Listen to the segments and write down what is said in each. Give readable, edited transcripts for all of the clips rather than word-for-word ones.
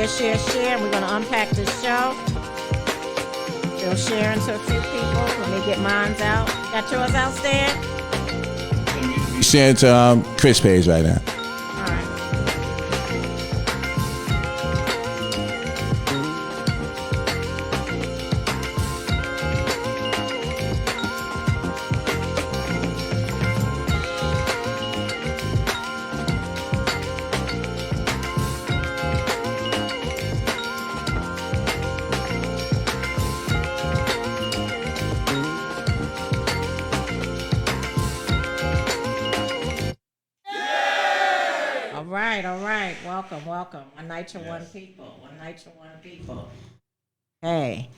share. We're going to unpack this show. Still sharing to a few people. Let me get mine out. Got yours out, Stan? Sharing to Chris page right now. All right. Welcome. One night to one people. Hey,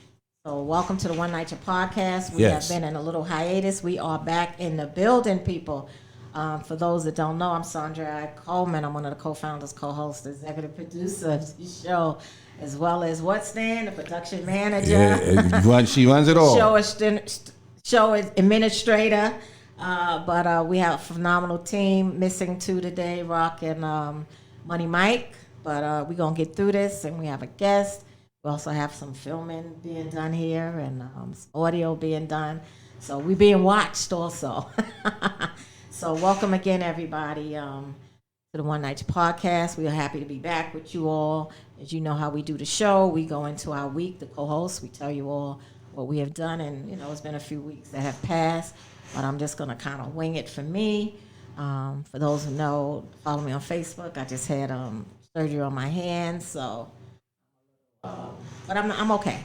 so welcome to the One Night to podcast. We have been in a little hiatus. We are back in the building, people. For those that don't know, I'm Saundrea Coleman. I'm one of the co-founders, co-hosts, executive producer of the show, as well as Stan, the production manager. Yeah, she runs it all. Show administrator. But we have a phenomenal team. Missing two today, Rock and Money Mike. But we're going to get through this, and we have a guest. We also have some filming being done here and some audio being done. So we're being watched also. So welcome again, everybody, to the One Night podcast. We are happy to be back with you all. As you know how we do the show, we go into our week, the co-hosts. We tell you all what we have done, and, it's been a few weeks that have passed. But I'm just going to kind of wing it for me. For those who know, follow me on Facebook. I just had surgery on my hand, so. But I'm okay.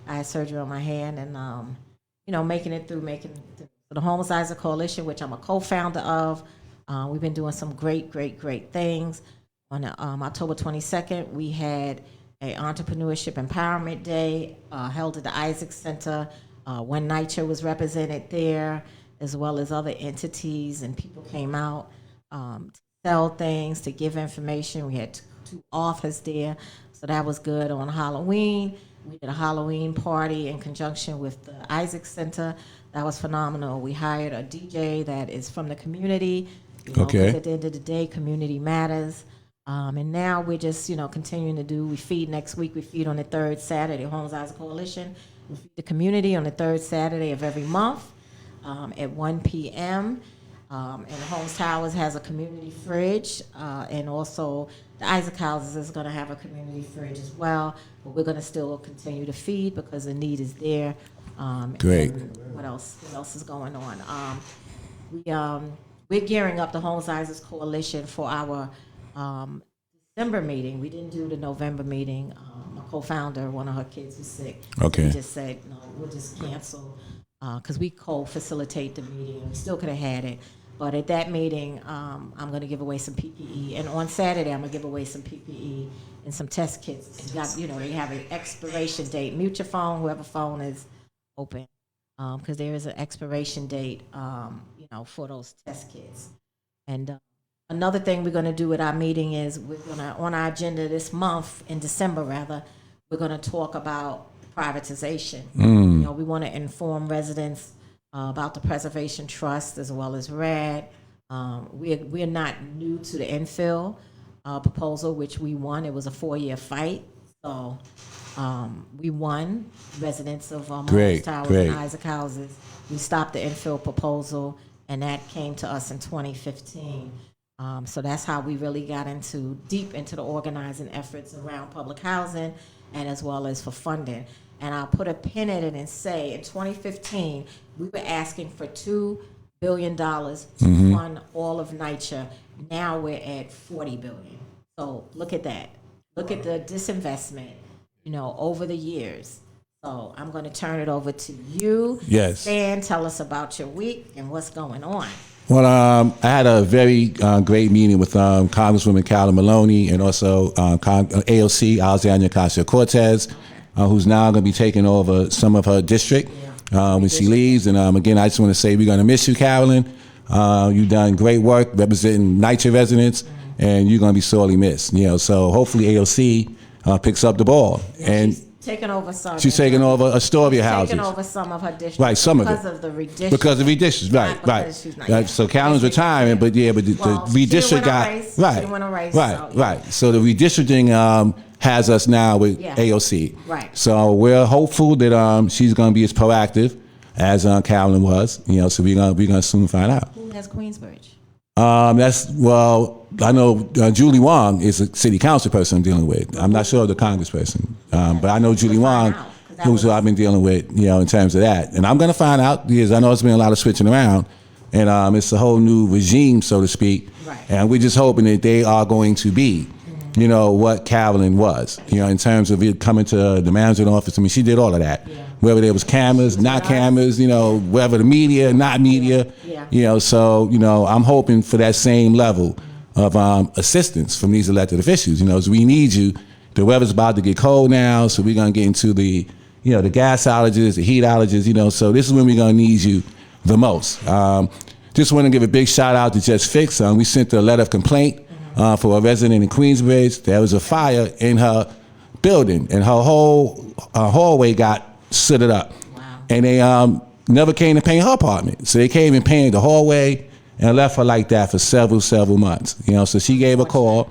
I had surgery on my hand, and making it through the Homicides Coalition, which I'm a co-founder of. We've been doing some great things. On October 22nd, we had a Entrepreneurship Empowerment Day held at the Isaac Center. When NYCHA was represented there, as well as other entities, and people came out to sell things, to give information. We had two authors there, so that was good. On Halloween, we did a Halloween party in conjunction with the Isaac Center. That was phenomenal. We hired a DJ that is from the community. Okay. At the end of the day, community matters. And now we're just, continuing to do. We feed next week. We feed on the third Saturday, Homicides Coalition. We feed the community on the third Saturday of every month at 1 p.m. And Holmes Towers has a community fridge, and also the Isaac Houses is going to have a community fridge as well. But we're going to still continue to feed because the need is there. Great. What else is going on? We're gearing up the Homicides Coalition for our December meeting. We didn't do the November meeting. My co-founder, one of her kids was sick. Okay. We just said, no, we'll just cancel because we co-facilitate the meeting. We still could have had it. But at that meeting, I'm going to give away some PPE. And on Saturday, I'm going to give away some PPE and some test kits. They have an expiration date. Mute your phone, whoever phone is open, because there is an expiration date, for those test kits. And another thing we're going to do at our meeting is on our agenda this month, in December rather, we're going to talk about privatization. We want to inform residents about the Preservation Trust as well as RAD. We're not new to the infill proposal, which we won. It was a 4-year fight. So we won. Residents of Holmes Towers and Isaac Houses. We stopped the infill proposal, and that came to us in 2015. So that's how we really got deep into the organizing efforts around public housing and as well as for funding. And I'll put a pin in it and say in 2015, we were asking for $2 billion to fund all of NYCHA. Now we're at $40 billion. So look at that. Look at the disinvestment, over the years. So I'm going to turn it over to you. Yes. Stan, tell us about your week and what's going on. Well, I had a very great meeting with Congresswoman Carolyn Maloney and also AOC, Alexandria Ocasio-Cortez, who's now going to be taking over some of her district when she leaves. And again, I just want to say we're going to miss you, Carolyn. You've done great work representing NYCHA residents, and you're going to be sorely missed. So hopefully AOC picks up the ball. And taking over some. She's taking over Astoria houses. Taking over some of her districts. Right, some of it. Because of the redistricting. Because of redistricting, right. She's not, Right. So Carolyn's retiring, but the redistrict got right. So the redistricting has us now with AOC. Right. So we're hopeful that she's going to be as proactive as Carolyn was. So we're gonna soon find out. Who has Queensbridge? I know Julie Wong is a city council person I'm dealing with. I'm not sure of the congressperson, but I know Julie Wong, who's who I've been dealing with, in terms of that. And I'm going to find out because I know it's been a lot of switching around, and it's a whole new regime, so to speak. Right. And we're just hoping that they are going to be, what Carolyn was, in terms of it coming to the management office. I mean, she did all of that. Yeah. Whether there was cameras, not cameras, whether the media, not media, so, I'm hoping for that same level of assistance from these elected officials. So we need you. The weather's about to get cold now, so we're going to get into the, the gas outages, the heat outages, so this is when we're going to need you the most. Just want to give a big shout out to Just Fix. We sent a letter of complaint for a resident in Queensbridge. There was a fire in her building, and her whole hallway got sooted up. Wow. And they never came to paint her apartment. So they came and painted the hallway and left her like that for several months. So she gave a call.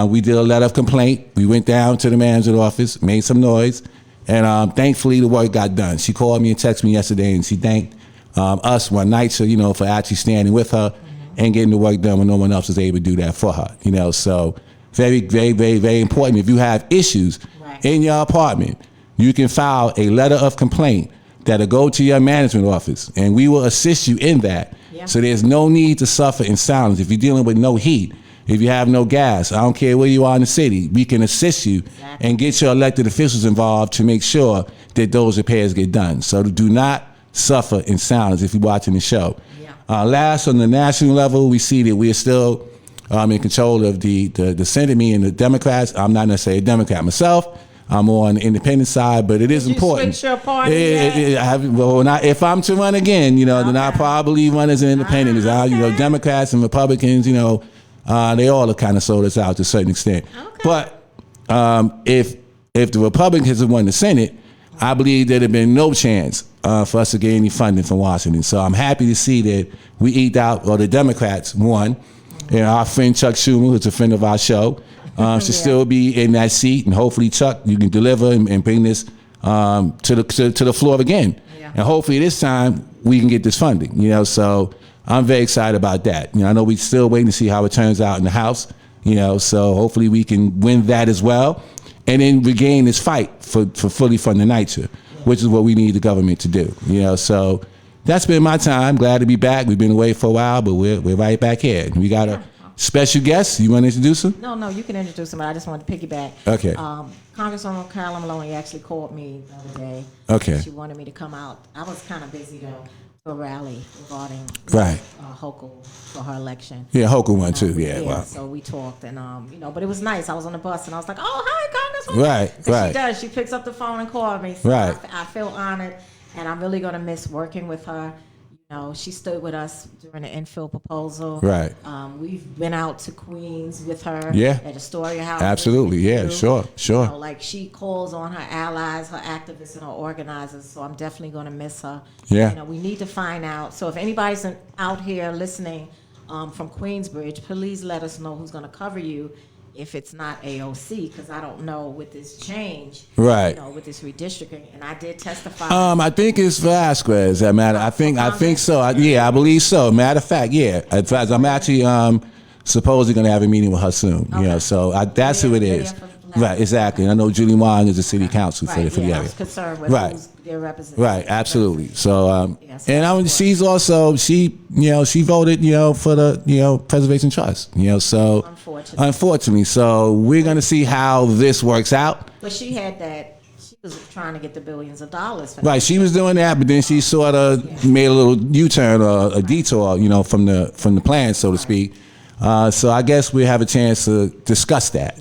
We did a letter of complaint. We went down to the manager's office, made some noise, and thankfully the work got done. She called me and texted me yesterday, and she thanked us one night, so for actually standing with her and getting the work done when no one else was able to do that for her. So very, very, very, very important. If you have issues in your apartment, you can file a letter of complaint that'll go to your management office, and we will assist you in that. Yeah. So there's no need to suffer in silence. If you're dealing with no heat, if you have no gas, I don't care where you are in the city, we can assist you and get your elected officials involved to make sure that those repairs get done. So do not suffer in silence if you're watching the show. Yeah. Last, on the national level, we see that we are still in control of the Senate, me and the Democrats. I'm not necessarily a Democrat myself. I'm on the independent side, but it is important. Switch your party? If I'm to run again, then I'll probably run as an independent. Democrats and Republicans, they all are kind of sold us out to a certain extent. Okay. But if the Republicans have won the Senate, I believe there'd have been no chance for us to get any funding from Washington. So I'm happy to see that we eked out, or the Democrats won, and our friend Chuck Schumer, who's a friend of our show, should still be in that seat, and hopefully, Chuck, you can deliver and bring this to the floor again. Yeah. And hopefully this time we can get this funding. So I'm very excited about that. I know we're still waiting to see how it turns out in the House. So hopefully we can win that as well, and then regain this fight for fully funding NYCHA, which is what we need the government to do. So that's been my time. Glad to be back. We've been away for a while, but we're right back here. We got a special guest. You want to introduce him? No, you can introduce him, but I just wanted to piggyback. Okay. Congresswoman Carolyn Maloney actually called me the other day. Okay. She wanted me to come out. I was kind of busy, though, to a rally regarding Hochul for her election. Yeah, Hochul won too. Yeah, wow. So we talked, and but it was nice. I was on the bus, and I was like, "Oh, hi, Congresswoman." Right. She does. She picks up the phone and calls me. So I feel honored, and I'm really going to miss working with her. She stood with us during the infill proposal. Right. We've been out to Queens with her. Yeah. At Astoria House. Absolutely. Yeah. Sure. She calls on her allies, her activists, and her organizers. So I'm definitely going to miss her. Yeah. We need to find out. So if anybody's out here listening from Queensbridge, please let us know who's going to cover you. If it's not AOC, because I don't know with this change, right? With this redistricting, and I did testify. I think it's Vasquez. That matter. I think so. I believe so. Matter of fact, yeah. In fact, I'm actually supposedly going to have a meeting with her soon. Okay. So that's who it is. Right, exactly. I know Julie Wong is the city council for the area. I was concerned with who's their representative. Right, absolutely. So, she's also she voted for the preservation trust. So unfortunately, so we're gonna see how this works out. But she had that. She was trying to get the billions of dollars. Right, she was doing that, but then she sort of made a little U-turn or a detour, from the plan, so to speak. So I guess we have a chance to discuss that.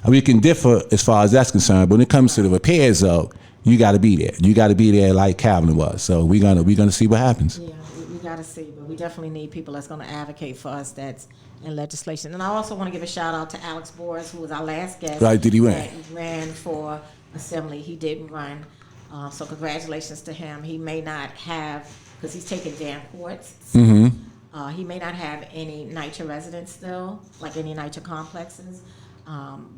We can differ as far as that's concerned, but when it comes to the repairs, though, you got to be there. You got to be there like Calvin was. So we're gonna see what happens. Yeah, we got to see, but we definitely need people that's going to advocate for us. That's in legislation. And I also want to give a shout out to Alex Boris, who was our last guest. Right? Did he win? He ran for assembly. He didn't run, so congratulations to him. He may not have, because he's taking Dan Court's. He may not have any NYCHA residents still, like any NYCHA complexes.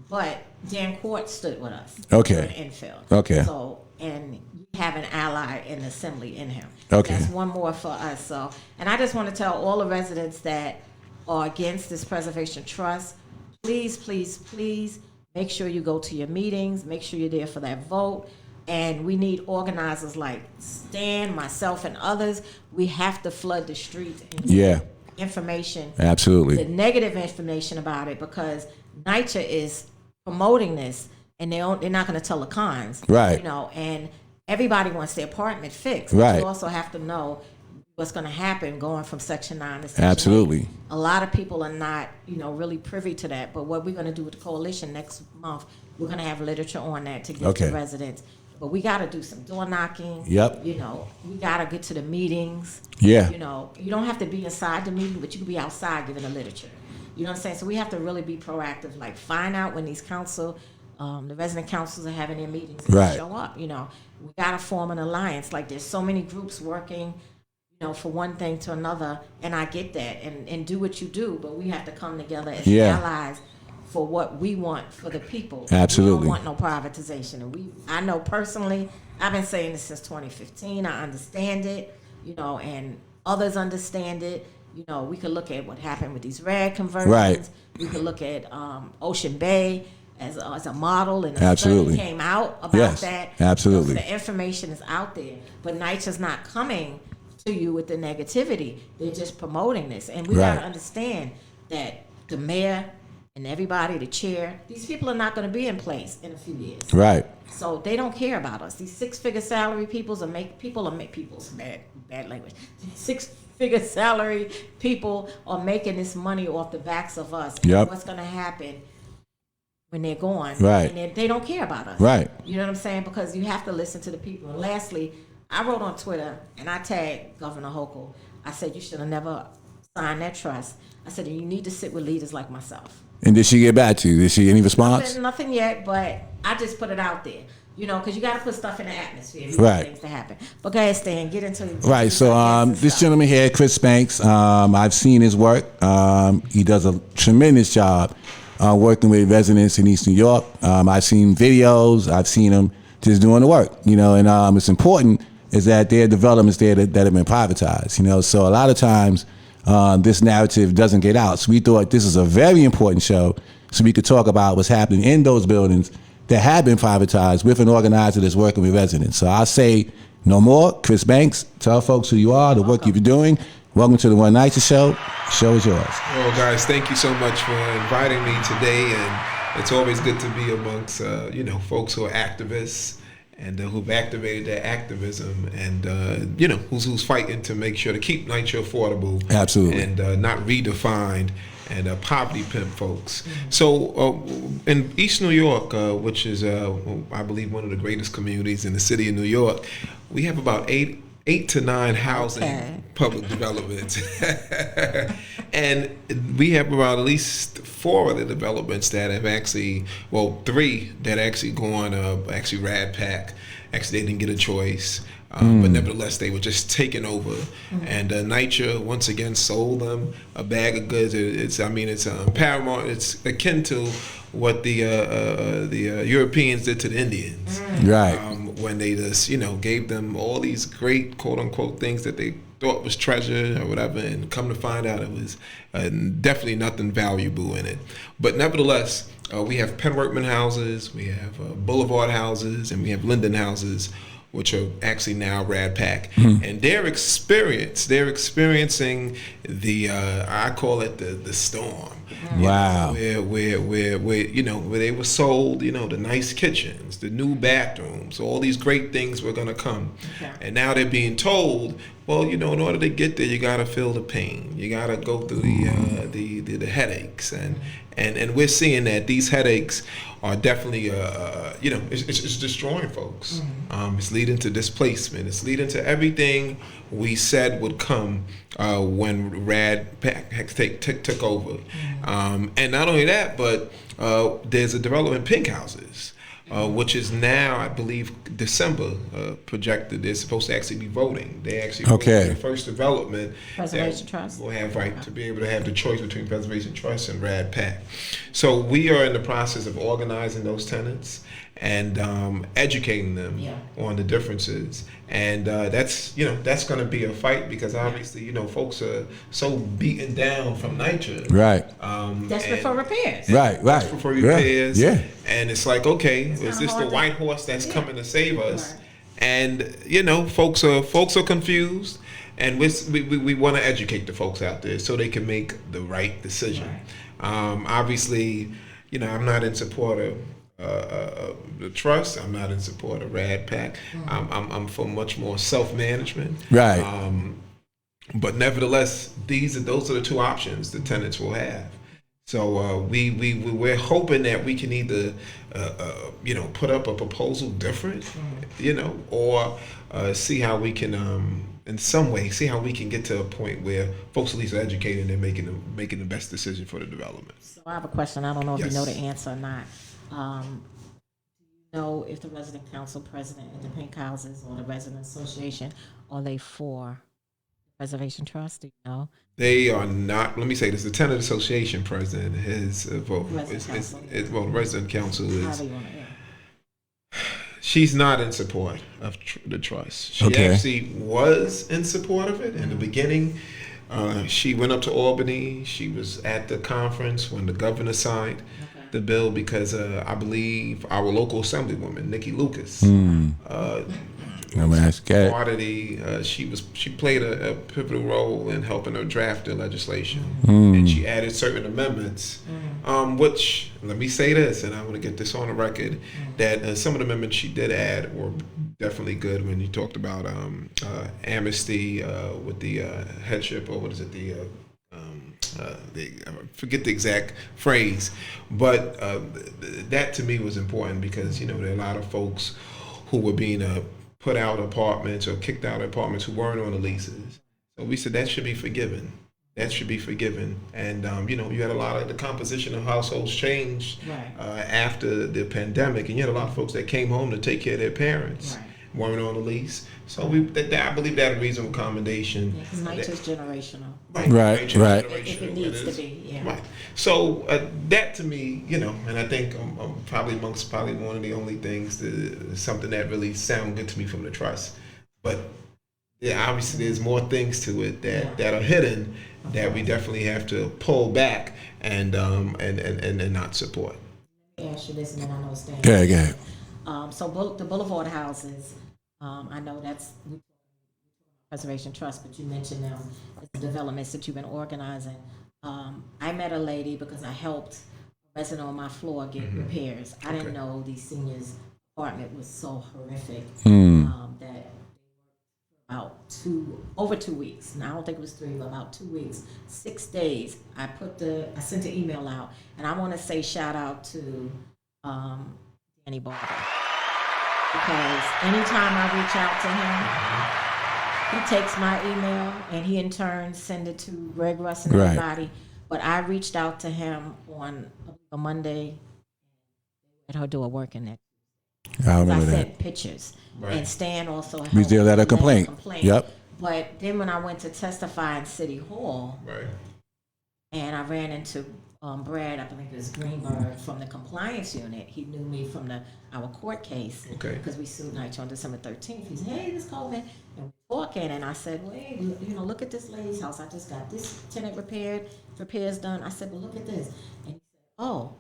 But Dan Court stood with us. Okay. In Enfield. Okay. So, and we have an ally in the assembly in him. Okay. That's one more for us. So, and I just want to tell all the residents that are against this preservation trust, please, please, please make sure you go to your meetings. Make sure you're there for that vote. And we need organizers like Stan, myself, and others. We have to flood the streets and Yeah. information. Absolutely. The negative information about it, because NYCHA is promoting this, and they're not going to tell the cons. Right. You know, and everybody wants their apartment fixed. Right. But you also have to know what's going to happen going from Section 9 to Section Absolutely. 8. A lot of people are not, really privy to that. But what we're going to do with the coalition next month, we're going to have literature on that to give Okay. to residents. But we got to do some door knocking. Yep. We got to get to the meetings. Yeah. You don't have to be inside the meeting, but you can be outside giving the literature. You know what I'm saying? So we have to really be proactive, like find out when these the resident councils are having their meetings and Right. show up. We got to form an alliance. Like there's so many groups working, for one thing to another, and I get that, and do what you do, but we have to come together as allies for what we want for the people. Absolutely. We don't want no privatization. And I know personally, I've been saying this since 2015. I understand it, and others understand it. We could look at what happened with these RAD conversions. Right. We could look at Ocean Bay as a model, and a Absolutely. study came out about that. Absolutely. So the information is out there, but NYCHA's not coming to you with the negativity. They're just promoting this, and we got to understand that the mayor and everybody, the chair, these people are not going to be in place in a few years. Right. So they don't care about us. These six-figure salary people's bad language. Six-figure salary people are making this money off the backs of us. Yep. What's going to happen when they're gone? Right. And they don't care about us. Right. You know what I'm saying? Because you have to listen to the people. And lastly, I wrote on Twitter, and I tagged Governor Hochul. I said, you should have never signed that trust. I said, you need to sit with leaders like myself. And did she get back to you? Did she any response? Nothing yet, but I just put it out there. Because you got to put stuff in the atmosphere. You Right. want things to happen. But go ahead, Stan, get into it. Right. So this gentleman here, Chris Banks, I've seen his work. He does a tremendous job working with residents in East New York. I've seen videos. I've seen him just doing the work. And it's important is that there are developments there that have been privatized. So a lot of times this narrative doesn't get out. So we thought this is a very important show so we could talk about what's happening in those buildings that have been privatized with an organizer that's working with residents. So I'll say no more. Chris Banks, tell folks who you are, the work you're doing. Welcome to the One NYCHA Show. The show is yours. Well, guys, thank you so much for inviting me today. And it's always good to be amongst, folks who are activists and who've activated their activism and, who's fighting to make sure to keep NYCHA affordable. Absolutely. And not redefined and poverty pimp folks. So in East New York, which is, I believe, one of the greatest communities in the city of New York, we have about eight to nine housing public developments. And we have about at least 4 of the developments that have actually, 3 that actually gone, actually Rad Pack. Actually, they didn't get a choice. But nevertheless, they were just taken over. And NYCHA once again sold them a bag of goods. It's paramount. It's akin to what the Europeans did to the Indians. Right. When they just, gave them all these great quote unquote things that they thought was treasure or whatever, and come to find out it was definitely nothing valuable in it. But nevertheless, we have Penn Workman houses, we have Boulevard houses, and we have Linden houses, which are actually now Rad Pack. And they're experiencing the I call it the storm. Wow. Where they were sold, the nice kitchens, the new bathrooms, all these great things were gonna come. Okay. And now they're being told, well, in order to get there, you gotta feel the pain. You gotta go through the headaches, and we're seeing that these headaches are definitely, it's destroying folks. It's leading to displacement. It's leading to everything we said would come when Rad Pack took over. And not only that, but there's a development, Pink Houses. which is now, I believe, December projected. They're supposed to actually be voting. They actually Okay. the first development Preservation that Trust. will have right to be able to have the choice between Preservation Trust and Rad Pack. So we are in the process of organizing those tenants and educating them on the differences. And that's going to be a fight because obviously, folks are so beaten down from NYCHA. Right. Desperate for repairs. Right. Desperate for repairs. Yeah. And it's like, okay, is this the hard to- white horse that's coming to save us? Right. And folks are confused, and we want to educate the folks out there so they can make the right decision. Right. Obviously, I'm not in support of the trust. I'm not in support of Rad Pack. I'm for much more self-management. Right. But nevertheless, those are the two options the tenants will have. So we're hoping that we can either put up a proposal different, or see how we can in some way see how we can get to a point where folks at least are educated and making the best decision for the development. So I have a question. I don't know if Yes. you know the answer or not. Do you know if the resident council president in the pink houses or the resident association, are they for Preservation Trust? Do you know? They are not. Let me say this: the tenant association president, his vote the resident council is. However you want to, She's not in support of the trust. She Okay. actually was in support of it in the beginning. She went up to Albany. She was at the conference when the governor signed the bill because I believe our local assemblywoman, Nikki Lucas, part of the, she played a pivotal role in helping her draft the legislation, and she added certain amendments, which, let me say this, and I want to get this on the record, that some of the amendments she did add were definitely good. When you talked about amnesty with the headship, or what is it, I forget the exact phrase, but that to me was important because there are a lot of folks who were being put out apartments or kicked out of apartments who weren't on the leases. So we said that should be forgiven. That should be forgiven. And you had a lot of the composition of households changed after the pandemic, and you had a lot of folks that came home to take care of their parents, weren't on the lease. So I believe that a reasonable commendation. because NYCHA's generational. Right. If it needs to be, Right. So that to me, and I think I'm probably amongst one of the only things, something that really sound good to me from the trust. But obviously there's more things to it that are hidden that we definitely have to pull back and not support. Let me ask you this, and then I know Stan. Go ahead. So the Boulevard houses, I know that's Preservation Trust, but you mentioned them as the developments that you've been organizing. I met a lady because I helped a resident on my floor get repairs. I didn't know the seniors' apartment was so horrific that about over 2 weeks. Now I don't think it was 3, but about 2 weeks, 6 days. I sent an email out, and I want to say shout out to Danny Barber, because anytime I reach out to him, he takes my email and he in turn send it to Greg Russ and everybody. But I reached out to him on a Monday at her door working there. I remember I that. sent pictures. Right. And Stan also helped. We still had a complaint. Yep. But then when I went to testify in City Hall, Right. and I ran into Brad, I believe it was Greenberg, from the compliance unit. He knew me from our court case. Okay. Because we sued NYCHA on December 13th. He said, hey, this Coleman. And we're talking, and I said, wait, look at this lady's house. I just got this tenant repairs done. I said, well, look at this. And he said, oh.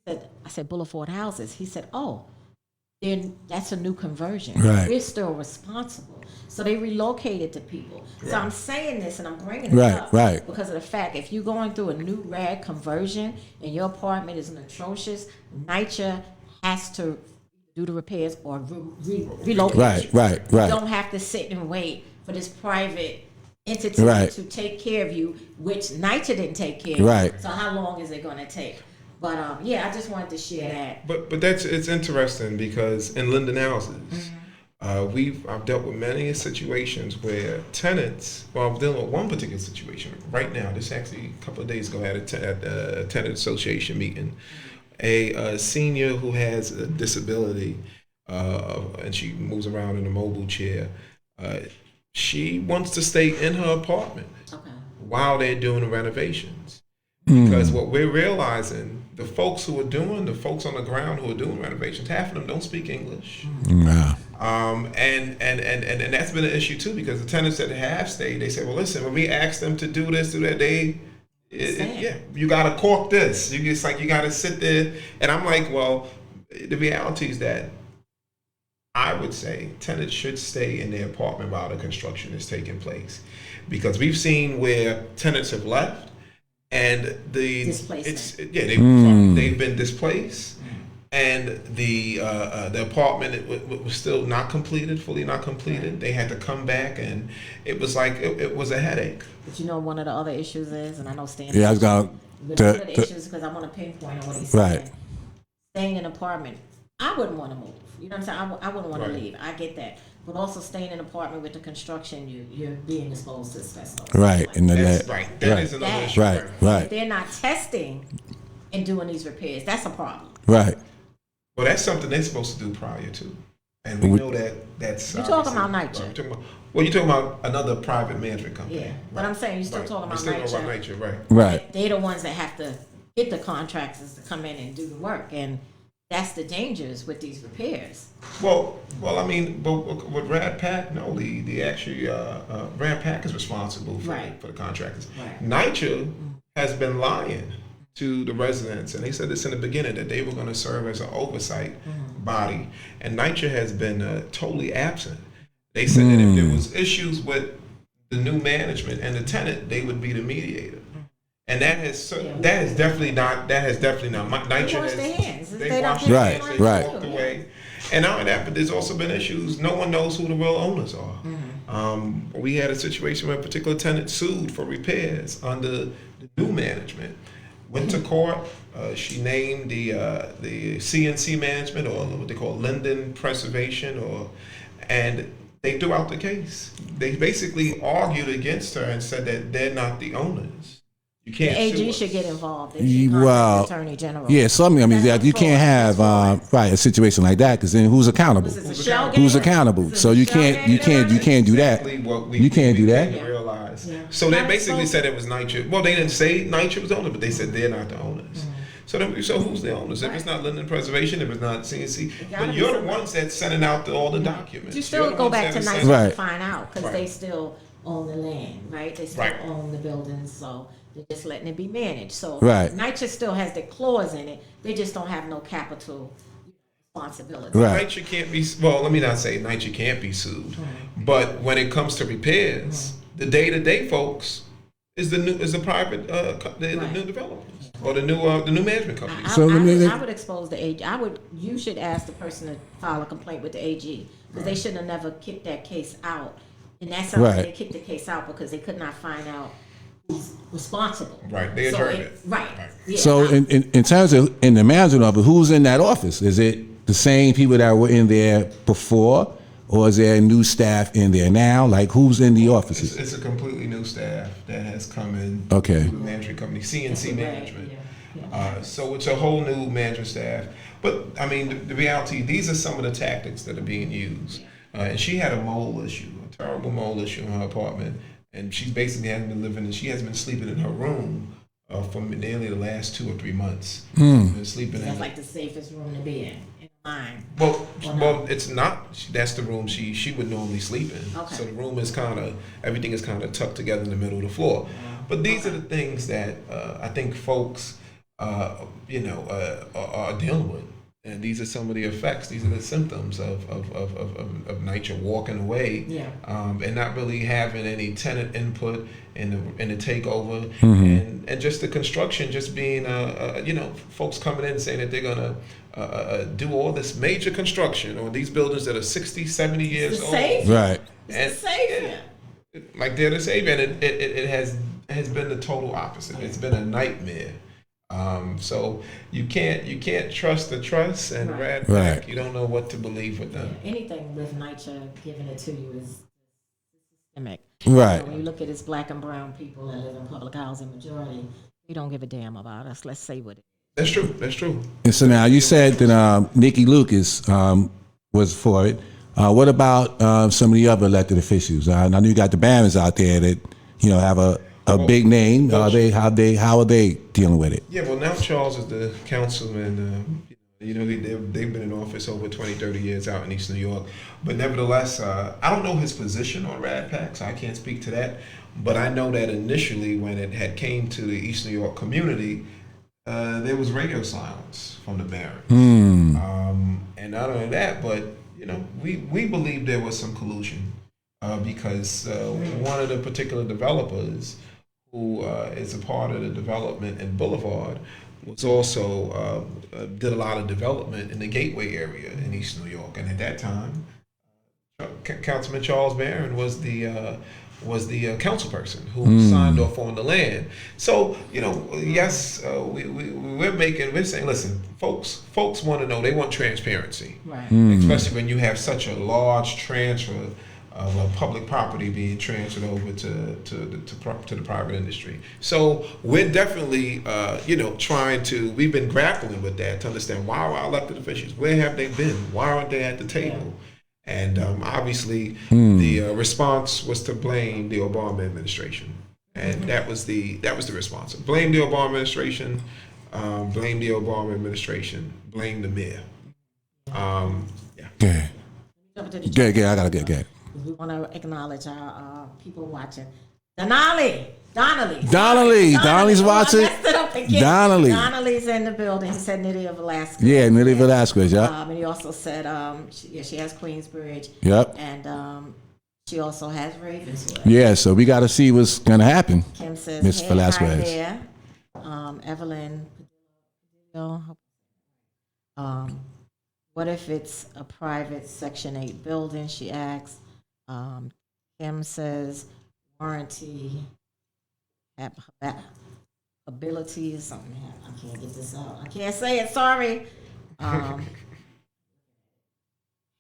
I said, Boulevard houses. He said, oh, then that's a new conversion. Right. We're still responsible. So they relocated the people. So I'm saying this and I'm bringing it up because of the fact, if you're going through a new rad conversion and your apartment is atrocious, NYCHA has to do the repairs or relocate. Right. You don't have to sit and wait for this private entity to take care of you, which NYCHA didn't take care of. Right. So how long is it going to take? But I just wanted to share that. But it's interesting because in Linden houses, I've dealt with many situations where tenants. Well, I'm dealing with one particular situation right now. This actually a couple of days ago at a tenant association meeting, a senior who has a disability, and she moves around in a mobile chair. She wants to stay in her apartment while they're doing the renovations. Because what we're realizing, the folks on the ground who are doing renovations, half of them don't speak English. Wow. And that's been an issue too, because the tenants that have stayed, they say, well, listen, when we ask them to do this, do that, you gotta cork this. It's like you gotta sit there. And I'm like, well, the reality is that I would say tenants should stay in their apartment while the construction is taking place, because we've seen where tenants have left and they've been displaced, and the apartment was still fully not completed. They had to come back, and it was like it was a headache. But you know, one of the other issues is, and I know Stan. Yeah, I was going to. One of the issues, because I want to pinpoint on what he's saying. Right. Staying in an apartment, I wouldn't want to move. You know what I'm saying? I wouldn't want to leave. I get that. But also staying in an apartment with the construction, you're being exposed to asbestos. Right. And That's right. That is another issue. Right. If they're not testing and doing these repairs, that's a problem. Right. Well, that's something they're supposed to do prior to. And we know that's... You're talking about NYCHA. You're talking about another private management company. Yeah. But I'm saying you're still talking about NYCHA. Right. They're the ones that have to get the contractors to come in and do the work. And that's the dangers with these repairs. Well, I mean, but with Rad Pack, no, the actually Rad Pack is responsible for the contractors. Right. NYCHA has been lying to the residents, and they said this in the beginning, that they were going to serve as an oversight body, and NYCHA has been totally absent. They said that if there was issues with the new management and the tenant, they would be the mediator. And that has definitely not. NYCHA has. They washed their hands. They walked away. And not only that, but there's also been issues. No one knows who the real owners are. We had a situation where a particular tenant sued for repairs under the new management. Went to court. She named the CNC management, or what they call Linden Preservation, and they threw out the case. They basically argued against her and said that they're not the owners. You can't. The AG should get involved. The Attorney General. Yeah, so I mean, you can't have a situation like that, because then who's accountable? Who's accountable? So you can't do that. You can't do that. Realize. So they basically said it was NYCHA. Well, they didn't say NYCHA was the owner, but they said they're not the owners. So who's the owners? If it's not Linden Preservation, if it's not CNC, but you're the ones that's sending out all the documents. You still go back to NYCHA to find out, because they still own the land, right? They still own the buildings, so they're just letting it be managed. So NYCHA still has the clause in it. They just don't have no capital responsibility. NYCHA can't be. Well, let me not say NYCHA can't be sued, but when it comes to repairs, the day-to-day folks is the new developers or the new management company. I would expose the AG. You should ask the person to file a complaint with the AG, because they shouldn't have never kicked that case out. And that's how they kicked the case out, because they could not find out who's responsible. Right, they adjourned it. Right. Yeah. So in terms of in the management of it, who's in that office? Is it the same people that were in there before, or is there new staff in there now? Like, who's in the offices? It's a completely new staff that has come in. Okay. The management company, CNC Management. So it's a whole new management staff. But I mean, the reality, these are some of the tactics that are being used. And she had a mold issue, a terrible mold issue in her apartment, and she basically she has been sleeping in her room for nearly the last 2 or 3 months. Been sleeping That's like the safest room to be in line. Well, it's not. That's the room she would normally sleep in. Okay. So the room is everything is kind of tucked together in the middle of the floor. But these are the things that I think folks, are dealing with. And these are some of the effects. These are the symptoms of NYCHA walking away, and not really having any tenant input in the takeover, and just the construction just being, folks coming in and saying that they're gonna do all this major construction on these buildings that are 60, 70 years old. Right. It's safe. Like they're the savior, and it has been the total opposite. It's been a nightmare. So you can't trust the trust, and Rad Pack, you don't know what to believe with them. Anything with NYCHA giving it to you is systemic. Right. So when you look at it's black and brown people that live in public housing majority, we don't give a damn about us. Let's say what it is. That's true. That's true. And so now you said that Nikki Lucas was for it. What about some of the other elected officials? I know you got the Barons out there that have a big name. How are they dealing with it? Yeah, well, now Charles is the councilman. They've been in office over 20, 30 years out in East New York. But nevertheless, I don't know his position on Rad Pack, so I can't speak to that. But I know that initially when it had came to the East New York community, there was radio silence from the Barons. And not only that, but we believe there was some collusion because one of the particular developers who is a part of the development in Boulevard was also did a lot of development in the Gateway area in East New York, and at that time, Councilman Charles Barron was the council person who signed off on the land. So yes, we're saying, listen, folks want to know, they want transparency, Right. Especially when you have such a large transfer of a public property being transferred over to the private industry. So we're definitely we've been grappling with that to understand why are our elected officials, where have they been, why aren't they at the table? And obviously the response was to blame the Obama administration, and that was the response. Blame the Obama administration, blame the Obama administration, blame the mayor. Yeah. I gotta get. We want to acknowledge our people watching. Donnelly's watching. Oh, I messed it up again. Donnelly's in the building. He said Nydia Velasquez. Yeah, Nydia Velasquez. Yeah. And he also said she has Queensbridge. Yep. And she also has Ravenswood. Yeah, so we got to see what's gonna happen. Kim says, Miss hey, Velasquez. hi there. Evelyn. What if it's a private Section 8 building? She asks. Kim says warranty ability is something. I can't get this out. I can't say it. Sorry.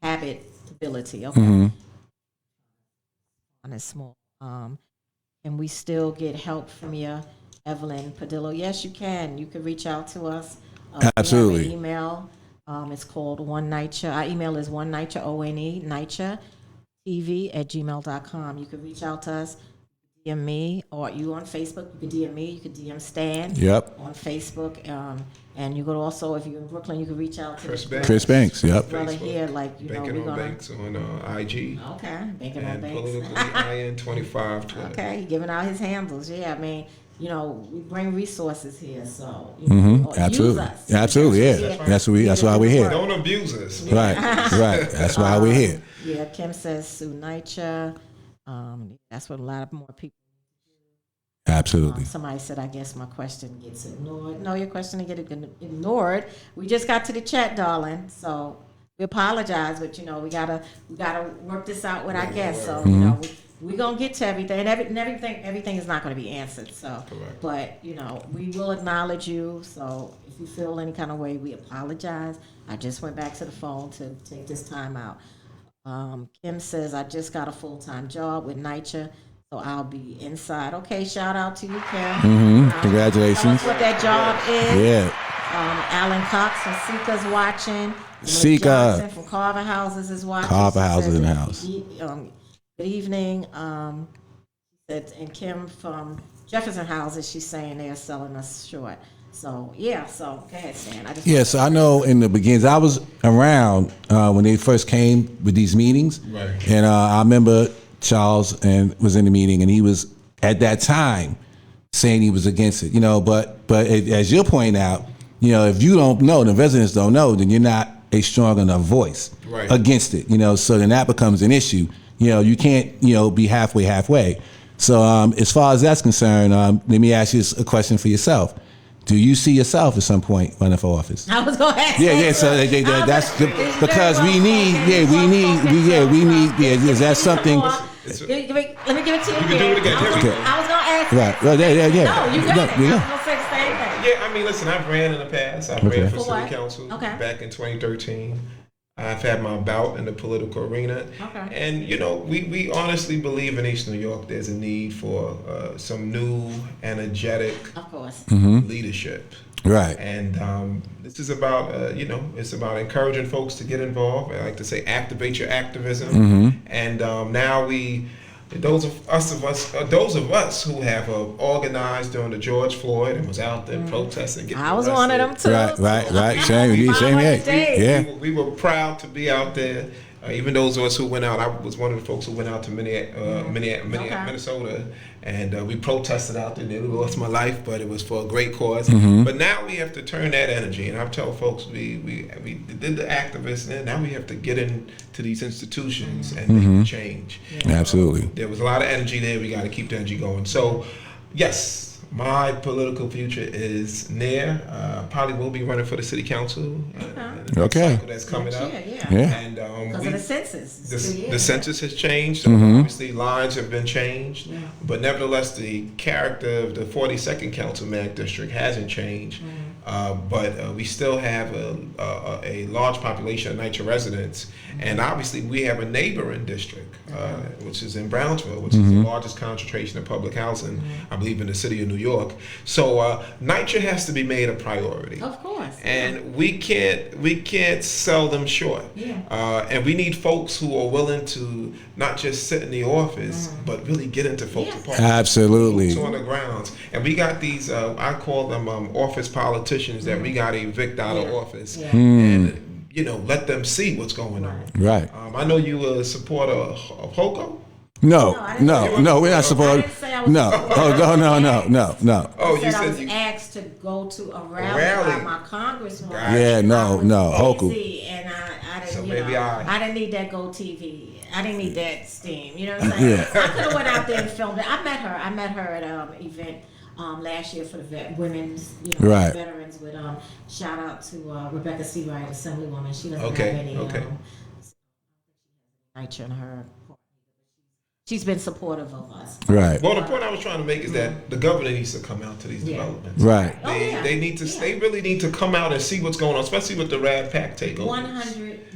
Habitability. Okay. On is small. Can we still get help from you, Evelyn Padillo? Yes, you can. You can reach out to us. Absolutely. We have an email. It's called One Nighter. Our email is one nighter, ONE, Nighter TV@gmail.com. You can reach out to us, DM me, or you on Facebook. You can DM me. You can DM Stan. Yep. On Facebook, and you could also, if you're in Brooklyn, you can reach out to Chris Banks. Yep. brother here. Like Banking we're on gonna. Banks on IG. Okay, banking on And Banks. politically IN25 Twitter. Okay, giving out his handles. Yeah, I mean, we bring resources here, so Absolutely. use us. Absolutely. Yeah. That's why we're here. Don't abuse us. Right. That's why we're here. Yeah, Kim says Sue Nicha. That's what a lot of more people. Absolutely. Somebody said, I guess my question gets ignored. No, your question didn't get ignored. We just got to the chat, darling. So we apologize, but we gotta work this out with our guests. So we're gonna get to everything, and everything is not gonna be answered. So, correct. But we will acknowledge you. So if you feel any kind of way, we apologize. I just went back to the phone to take this time out. Kim says, I just got a full-time job with NYCHA, so I'll be inside. Okay, shout out to you, Kim. Congratulations. Tell us what that job is. Yeah. Alan Cox from Sika's watching. Sika. Johnson from Carver Houses is watching. Carver She Houses says, in the house. Good evening. And Kim from Jefferson Houses, she's saying they're selling us short. So, go ahead, Stan. So I know in the beginnings, I was around when they first came with these meetings. Right. And I remember Charles was in the meeting, and he was, at that time, saying he was against it. But as you're pointing out, if you don't know, the residents don't know, then you're not a strong enough voice against it. So then that becomes an issue. You can't, be halfway. So as far as that's concerned, let me ask you a question for yourself. Do you see yourself at some point running for office? I was going to ask. Yeah. So that's because we need. Is that something? Let me give it to you. You can do it again. Here we go. I was going to ask. Right. Well, yeah. No, you got it. I was going to say the same thing. Yeah, I mean, listen, I've ran in the past. I've ran for city council back in 2013. I've had my bout in the political arena. Okay. And, we honestly believe in East New York there's a need for some new, energetic Of course. leadership. Right. And this is about, it's about encouraging folks to get involved. I like to say activate your activism. And now those of us who have organized during the George Floyd and was out there protesting, getting I was arrested. one of them too. Right. Same here. Yeah. We were proud to be out there. Even those of us who went out, I was one of the folks who went out to Minnesota, and we protested out there. Nearly lost my life, but it was for a great cause. But now we have to turn that energy, and I tell folks we did the activists, and now we have to get into these institutions and make a change. Absolutely. There was a lot of energy there. We got to keep the energy going. So, yes. My political future is near. Probably will be running for the city council. Okay. Cycle that's coming up. Yeah. And Because of the census. the census has changed. So obviously, lines have been changed. Yeah. But nevertheless, the character of the 42nd Council Mag District hasn't changed. But we still have a large population of NYCHA residents. And obviously, we have a neighboring district, which is in Brownsville, which is the largest concentration of public housing, I believe, in the city of New York. So NYCHA has to be made a priority. Of course. And we can't sell them short. And we need folks who are willing to not just sit in the office, but really get into folks' apartments. Absolutely. Folks on the grounds. And we got these, I call them office politicians that we got to evict out of office. And, let them see what's going on. Right. I know you were a supporter of HOCO. No, we're not supposed. No. Oh, I was asked to go to a rally by my congressman. Yeah, no, HOCO. And I didn't, So maybe I didn't need that Go TV. I didn't need that steam. You know what I'm saying? I could have went out there and filmed it. I met her at an event last year for the women's, veterans. With shout out to Rebecca Seawright, Assemblywoman. She doesn't have any. NYCHA in her. She's been supportive of us. Right. Well, the point I was trying to make is that the governor needs to come out to these developments. Right. They need to. They really need to come out and see what's going on, especially with the Rad Pack takeover.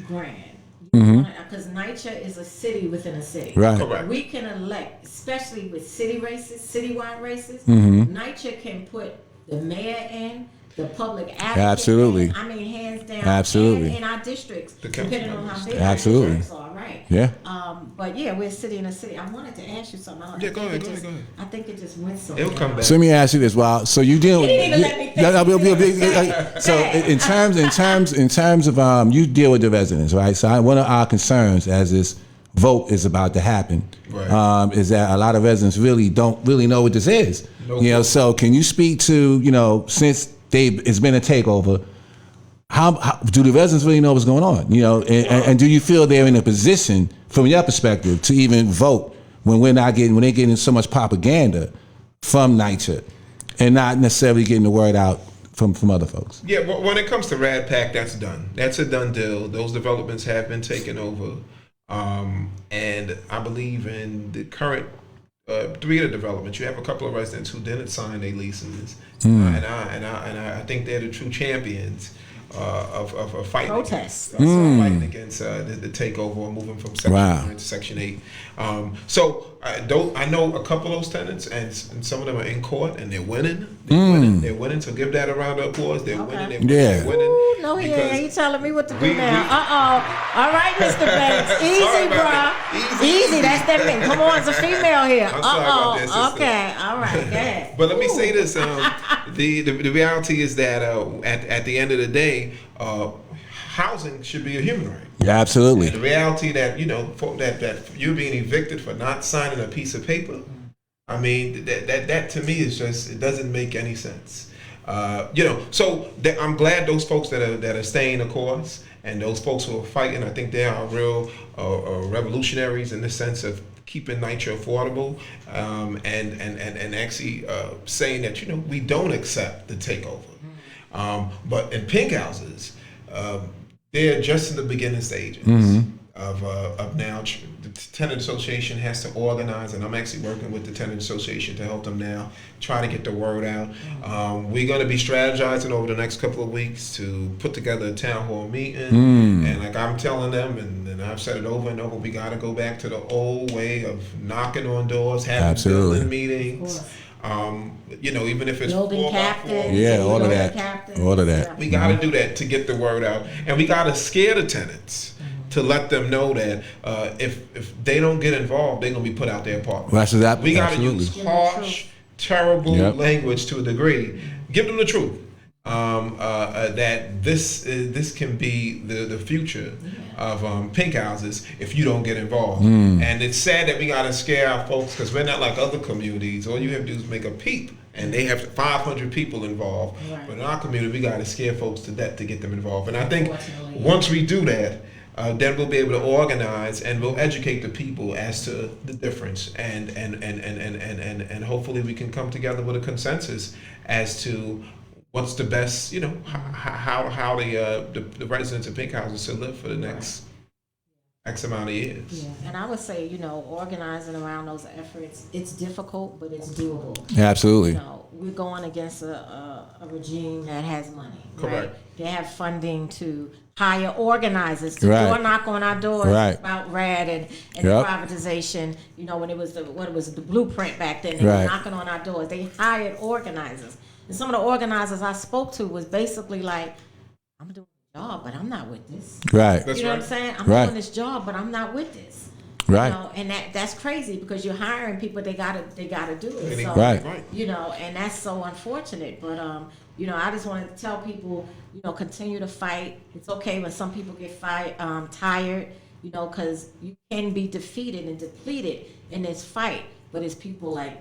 $100,000. Because NYCHA is a city within a city. Right. Correct. We can elect, especially with city races, citywide races. NYCHA can put the mayor in, the public advocate. Absolutely. In, hands down. Absolutely. And in our districts, depending on how big absolutely. our districts are, right? Yeah. But yeah, we're a city in a city. I wanted to ask you something. Go ahead. I think it just went so. It'll come back. So let me ask you this: Wow, so you deal. He didn't even let me think. So in terms of you deal with the residents, right? So one of our concerns as this vote is about to happen, is that a lot of residents really don't really know what this is. So can you speak to since it's been a takeover? How do the residents really know what's going on? And do you feel they're in a position, from your perspective, to even vote when they're getting so much propaganda from NYCHA and not necessarily getting the word out from other folks? Yeah, well, when it comes to Rad Pack, that's done. That's a done deal. Those developments have been taken over, and I believe in the current 3 of the developments, you have a couple of residents who didn't sign their leases, and I think they're the true champions of fighting protests. Fighting against the takeover or moving from Section 9 to Section 8. So I know a couple of those tenants, and some of them are in court, and they're winning. They're winning. So give that a round of applause. They're winning. They're winning. Ooh, no, he ain't. He telling me what to do now. All right, Mr. Banks. Easy, bro. Easy. That's that man. Come on, it's a female here. I'm sorry about that, sister. Okay. All right. Go ahead. But let me say this: the reality is that at the end of the day, housing should be a human right. Yeah, absolutely. And the reality that that you're being evicted for not signing a piece of paper, I mean that to me is just, it doesn't make any sense. So I'm glad those folks that are staying the course, and those folks who are fighting, I think they are real revolutionaries in the sense of keeping NYCHA affordable, and actually saying that we don't accept the takeover. But in pink houses, they're just in the beginning stages of now. The tenant association has to organize, and I'm actually working with the tenant association to help them now try to get the word out. We're going to be strategizing over the next couple of weeks to put together a town hall meeting, and like I'm telling them, and I've said it over and over, we got to go back to the old way of knocking on doors, having building meetings. Even if it's building 4x4. captains. Yeah, all of building that. captains. All of that. Yeah. We got to do that to get the word out, and we got to scare the tenants to let them know that if they don't get involved, they're gonna be put out their apartment. Well, that's exactly. We got to Absolutely. use harsh, terrible Yep. language to a degree. Give them the truth. That this can be the future of pink houses if you don't get involved. And it's sad that we got to scare our folks because we're not like other communities. All you have to do is make a peep, and they have 500 people involved. Right. But in our community, we got to scare folks to death to get them involved. And I think Unfortunately. once we do that, then we'll be able to organize and we'll educate the people as to the difference, and hopefully we can come together with a consensus as to what's the best, how the residents of pink houses should live for the next X amount of years. Yeah, and I would say, organizing around those efforts, it's difficult, but it's doable. Absolutely. We're going against a regime that has money. Correct. Right? They have funding to hire organizers to Right. door knock on our doors Right. about RAD and Yep. the privatization. When it was the blueprint back then. They were Right. knocking on our doors. They hired organizers, and some of the organizers I spoke to was basically like, "I'm doing a job, but I'm not with this." Right. That's You know right. what I'm saying? I'm Right. doing this job, but I'm not with this. Right. And that's crazy because you're hiring people. They gotta do it. So, Right. And that's so unfortunate. But I just want to tell people, continue to fight. It's okay when some people get tired, because you can be defeated and depleted in this fight. But it's people like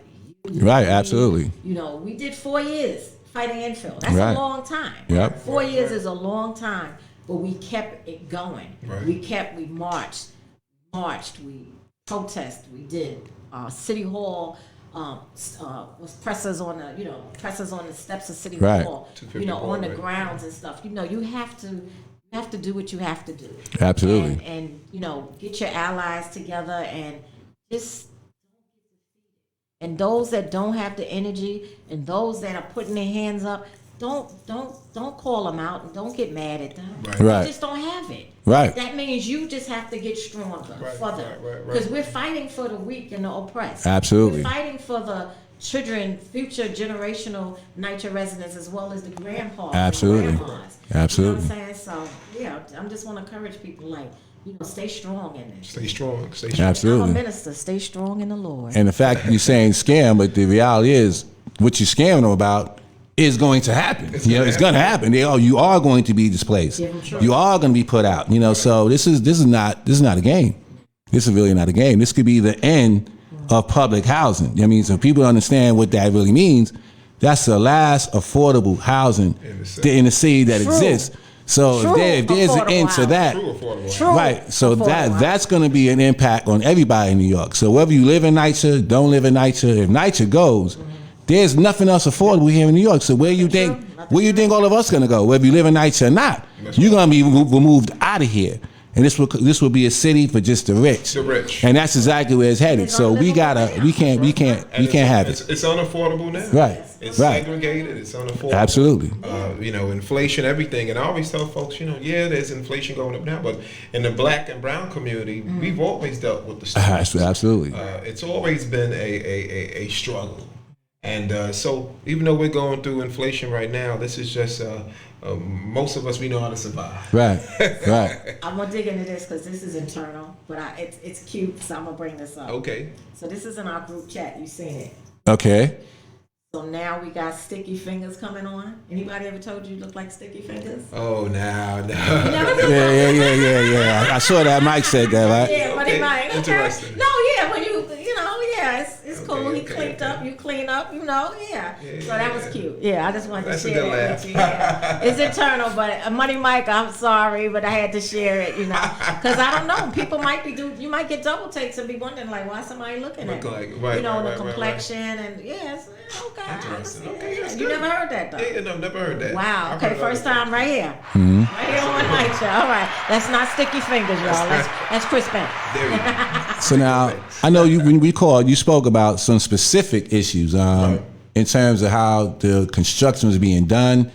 you. Right, absolutely. We did 4 years fighting infill. That's Right. a long time. Yep. 4 years is a long time, but we kept it going. Right. We marched, we protested, we did City Hall. Was presses on the steps of City Right. Hall, 250 on the Broadway. grounds and stuff. You have to do what you have to do. Absolutely. And get your allies together and just. And those that don't have the energy and those that are putting their hands up, don't call them out and don't get mad at them. Right. They just don't have it. Right. That means you just have to get stronger for them. right. Because we're fighting for the weak and the oppressed. Absolutely. We're fighting for the children, future generational NYCHA residents, as well as the grandpas. Absolutely. And grandmas. Absolutely. You know what I'm saying? So, I just want to encourage people stay strong in this. Stay strong. Stay strong. I'm a Absolutely. minister. Stay strong in the Lord. And the fact you're saying scam, but the reality is what you're scamming them about is going to happen. It's going to happen. You are going to be displaced. You are going to be put out. So this is not a game. This is really not a game. This could be the end of public housing. So people understand what that really means. That's the last affordable housing in the city that exists. So if there's an end to that, right? So that's going to be an impact on everybody in New York. So whether you live in NYCHA, don't live in NYCHA, if NYCHA goes, there's nothing else affordable here in New York. So where you think all of us going to go? Whether you live in NYCHA or not, you're going to be removed out of here. And this will be a city for just the rich. The rich. And that's exactly where it's headed. So we can't have it. It's unaffordable now. Right. It's Right. segregated. It's unaffordable. Absolutely. Inflation, everything. And I always tell folks, there's inflation going up now, but in the black and brown community, we've always dealt with the struggle. Absolutely. It's always been a struggle. And so even though we're going through inflation right now, this is just most of us, we know how to survive. Right. I'm gonna dig into this because this is internal, but it's cute, so I'm gonna bring this up. Okay. So this is in our group chat. You seen it? Okay. So now we got sticky fingers coming on. Anybody ever told you look like sticky fingers? Oh, now. Yeah. I saw that Mike said that, right? Yeah, but Okay, it might. interesting. No, yeah, when it's cool. He cleaned up, you clean up, yeah. So that was cute. Yeah, I just wanted That's to a share good it laugh. with you. Yeah. It's internal, but Money Mike, I'm sorry, but I had to share it, because I don't know. People might you might get double takes and be wondering why somebody looking at me. The complexion and yes, okay. Interesting. Okay, that's You good. never heard that though. Yeah, no, never heard that. Wow. I've Okay, heard first other time right here. Mm-hmm. Right here on Night Show. All right. That's not sticky fingers, y'all. That's Chris Bent. things. There you go. So now, I know when we called, you spoke about some specific issues in terms of how the construction was being done.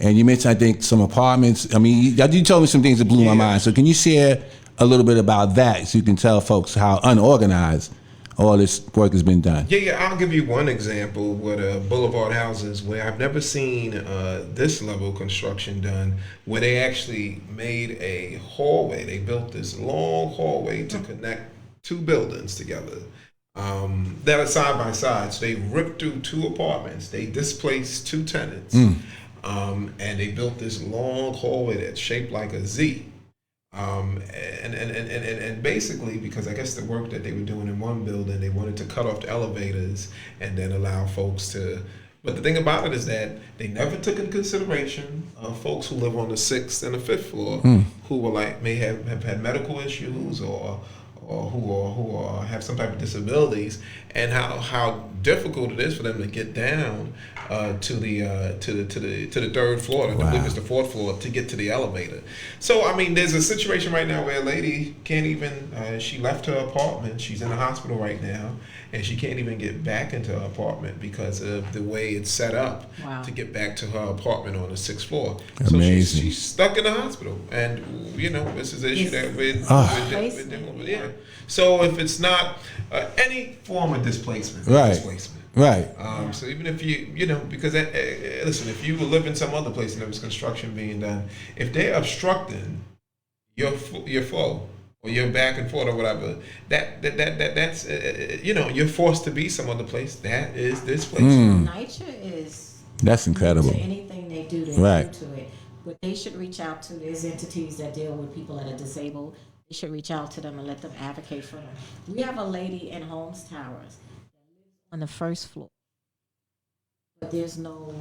And you mentioned, I think, some apartments. You told me some things that blew my mind. So can you share a little bit about that so you can tell folks how unorganized all this work has been done. Yeah. I'll give you one example with boulevard houses where I've never seen this level of construction done, where they actually made a hallway. They built this long hallway to connect two buildings together that are side by side. So they ripped through two apartments. They displaced two tenants, and they built this long hallway that's shaped like a Z. And basically, because I guess the work that they were doing in one building, they wanted to cut off the elevators and then allow folks to. But the thing about it is that they never took into consideration folks who live on the 6th and the 5th floor, who were may have had medical issues or who have some type of disabilities, and how difficult it is for them to get down to the 3rd floor. I believe it's the 4th floor to get to the elevator. So I mean, there's a situation right now where a lady can't even. She left her apartment. She's in the hospital right now, and she can't even get back into her apartment because of the way it's set up to get back to her apartment on the 6th floor. Amazing. So she's stuck in the hospital, and this is an issue that we're dealing with. Yeah. So if it's not any form of displacement, Right. So even if because listen, if you live in some other place and there was construction being done, if they're obstructing your flow or your back and forth or whatever, that's you're forced to be some other place. That is displacement. NYCHA is. That's incredible. To anything they do, they do to it. What they should reach out to is entities that deal with people that are disabled. They should reach out to them and let them advocate for them. We have a lady in Holmes Towers on the 1st floor, but there's no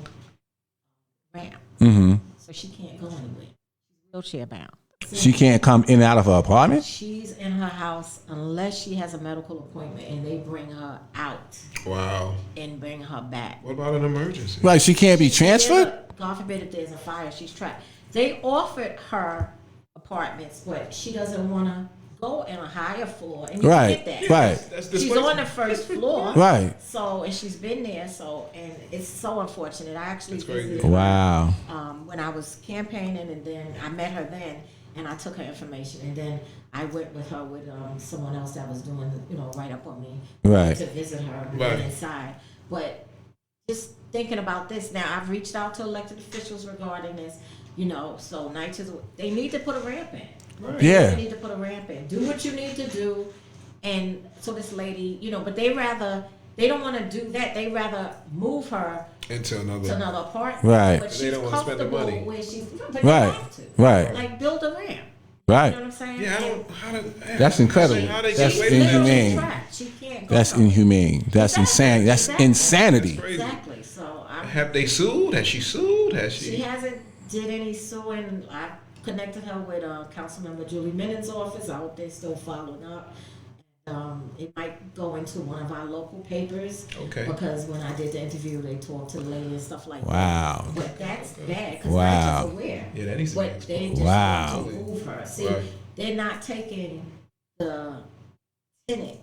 ramp, so she can't go anywhere. She's wheelchair bound. She can't come in and out of her apartment? She's in her house unless she has a medical appointment and they bring her out. Wow. And bring her back. What about an emergency? Right, she can't be transferred? God forbid if there's a fire, she's trapped. They offered her apartments, but she doesn't want to go in a higher floor. And you get that. Right. She's on the 1st floor. Right. So, and she's been there. So, and it's so unfortunate. I actually visited her, when I was campaigning, and then I met her then, and I took her information, and then I went with her with someone else that was doing, right up on me, to visit her inside. But just thinking about this now, I've reached out to elected officials regarding this. So NYCHA, they need to put a ramp in. Right. They need to put a ramp in. Do what you need to do, and so this lady, but they don't want to do that. They rather move her into another apartment. Right. But they don't want to spend the money. Where she's, but they have to. Right. Like build a ramp. Right. You know what I'm saying? Yeah, that's incredible. That's inhumane. She can't go That's inhumane. That's insane. That's insanity. That's exactly. So have they sued? Has she sued? She hasn't did any suing. I connected her with Councilmember Julie Minon's office. I hope they're still following up. It might go into one of our local papers. Okay. Because when I did the interview, they talked to the lady and stuff like wow. that. But that's bad because wow. they're just aware. Yeah, that needs to But they just wow. want to move her. See, they're not taking the tenant,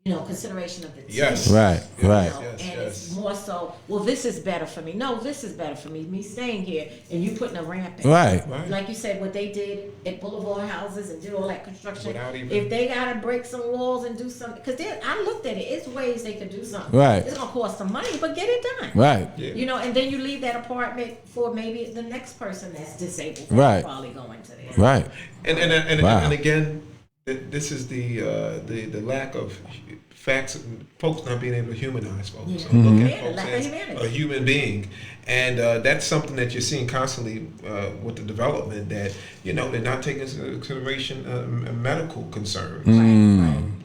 consideration of the tenant. Yes. Right. Right. And it's more so, well, this is better for me. No, this is better for me. Me staying here and you putting a ramp in. Right. Like you said, what they did at Boulevard Houses and did all that construction. Even, if they got to break some walls and do something, because I looked at it, it's ways they could do something. Right. It's going to cost some money, but get it done. Right. Yeah. And then you leave that apartment for maybe the next person that's disabled. Right. Probably going to there. Right. And again, this is the lack of facts, folks not being able to humanize folks. Yeah. Look at folks lack as of humanity. a human being. And that's something that you're seeing constantly with the development, that they're not taking into consideration medical concerns,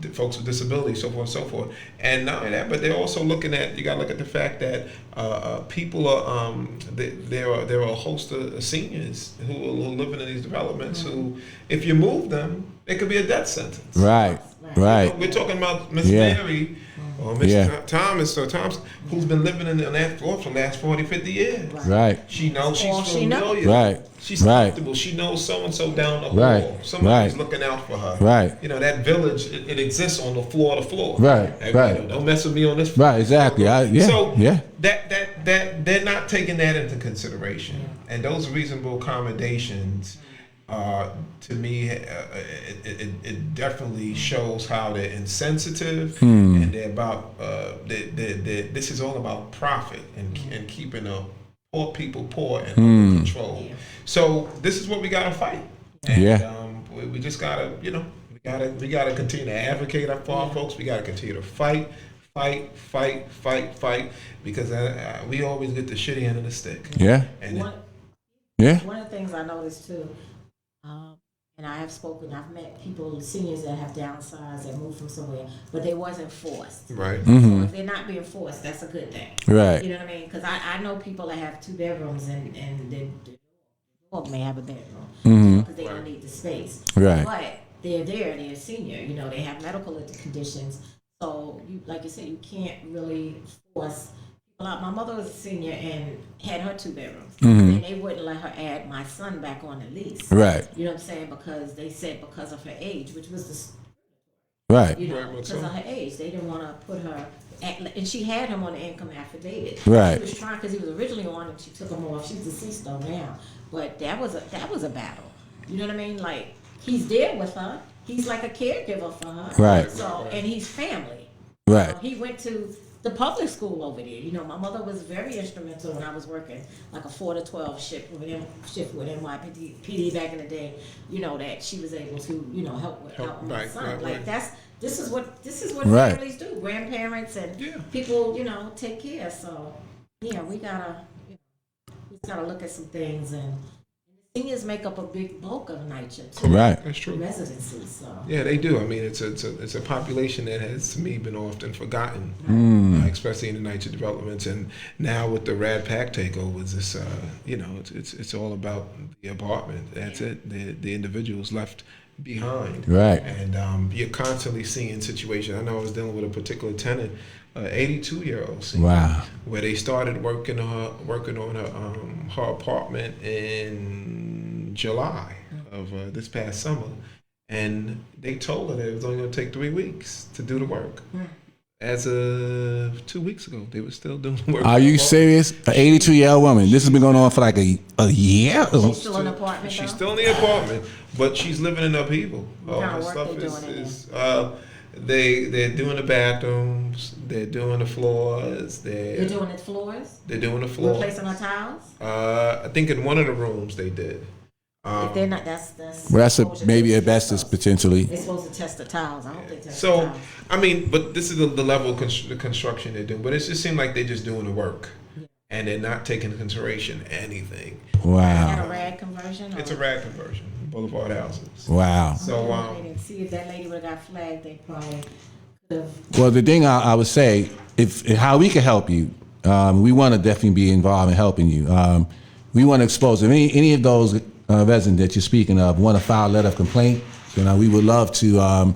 the folks with disabilities, so forth and so forth. And not only that, but they're also looking at, you got to look at the fact that people are there are a host of seniors who are living in these developments who, if you move them, it could be a death sentence. Right. Right. We're talking about Miss Mary or Miss Thomas or Thompson, who's been living on that floor for the last 40, 50 years. Right. She knows she's familiar. Right. She's comfortable. She knows so-and-so down the hall. Somebody's looking out for her. Right. That village, it exists on the floor to floor. Right. Right. Don't mess with me on this floor. Right, exactly. So that they're not taking that into consideration. And those reasonable accommodations to me, it definitely shows how they're insensitive and they're about this is all about profit and keeping the poor people poor and under control. So this is what we gotta fight. And, we just gotta, we gotta continue to advocate for our folks. We gotta continue to fight, because we always get the shitty end of the stick. Yeah. And one of the things I noticed too, and I have spoken, I've met people, seniors that have downsized, that moved from somewhere, but they wasn't forced. right. So if they're not being forced, that's a good thing. Right. You know what I mean? Because I know people that have 2 bedrooms and the dog may have a bedroom because they don't need the space. Right. But they're there, they're a senior, they have medical conditions. So, like you said, you can't really force people out. My mother was a senior and had her 2 bedrooms. And they wouldn't let her add my son back on the lease. Right. You know what I'm saying? Because they said because of her age, which was Right. because of her age. They didn't want to put her and she had him on the income affidavit. Right. She was trying, because he was originally on and she took him off. She's deceased though now. But that was a battle. You know what I mean? Like, he's there with her. He's like a caregiver for her. Right. So, and he's family. Right. He went to the public school over there. My mother was very instrumental when I was working like a 4 to 12 shift with NYPD back in the day. That she was able to help my son. This is what Right. families do. Grandparents and people take care. So we gotta look at some things, and seniors make up a big bulk of NYCHA too. Right. That's true. Residencies. So Yeah, they do. I mean, it's a population that has, to me, been often forgotten, especially in the NYCHA developments. And now with the Rad Pack takeovers, it's all about the apartment. That's it. The individuals left behind. Right. And you're constantly seeing situations. I know I was dealing with a particular tenant, 82-year-old senior, Wow. where they started working on her apartment in July of this past summer, and they told her that it was only going to take 3 weeks to do the work. As of 2 weeks ago, they were still doing the work. Are you serious? An 82-year-old woman. This has been going on for like a year. she's still in an apartment. She's though? still in the apartment, but she's living in upheaval. What kind of work they doing in they're doing the bathrooms, they're doing the floors, They're doing the floors. they're doing the floors. Replacing her tiles. I think in one of the rooms they did. If they're not, that's Well, that's exposure maybe to asbestos tiles. potentially. They're supposed to test the tiles. I hope they test the So, tiles. I mean, but this is the level of the construction they're doing. But it just seems like they're just doing the work, and they're not taking into consideration anything. Is that a Wow. rag conversion? It's a rag conversion, boulevard houses. Wow. So, they didn't see if that lady would have got flagged. They probably could have. Well, the thing I would say, if how we can help you, we want to definitely be involved in helping you. We want to expose if any of those residents that you're speaking of want to file a letter of complaint. We would love to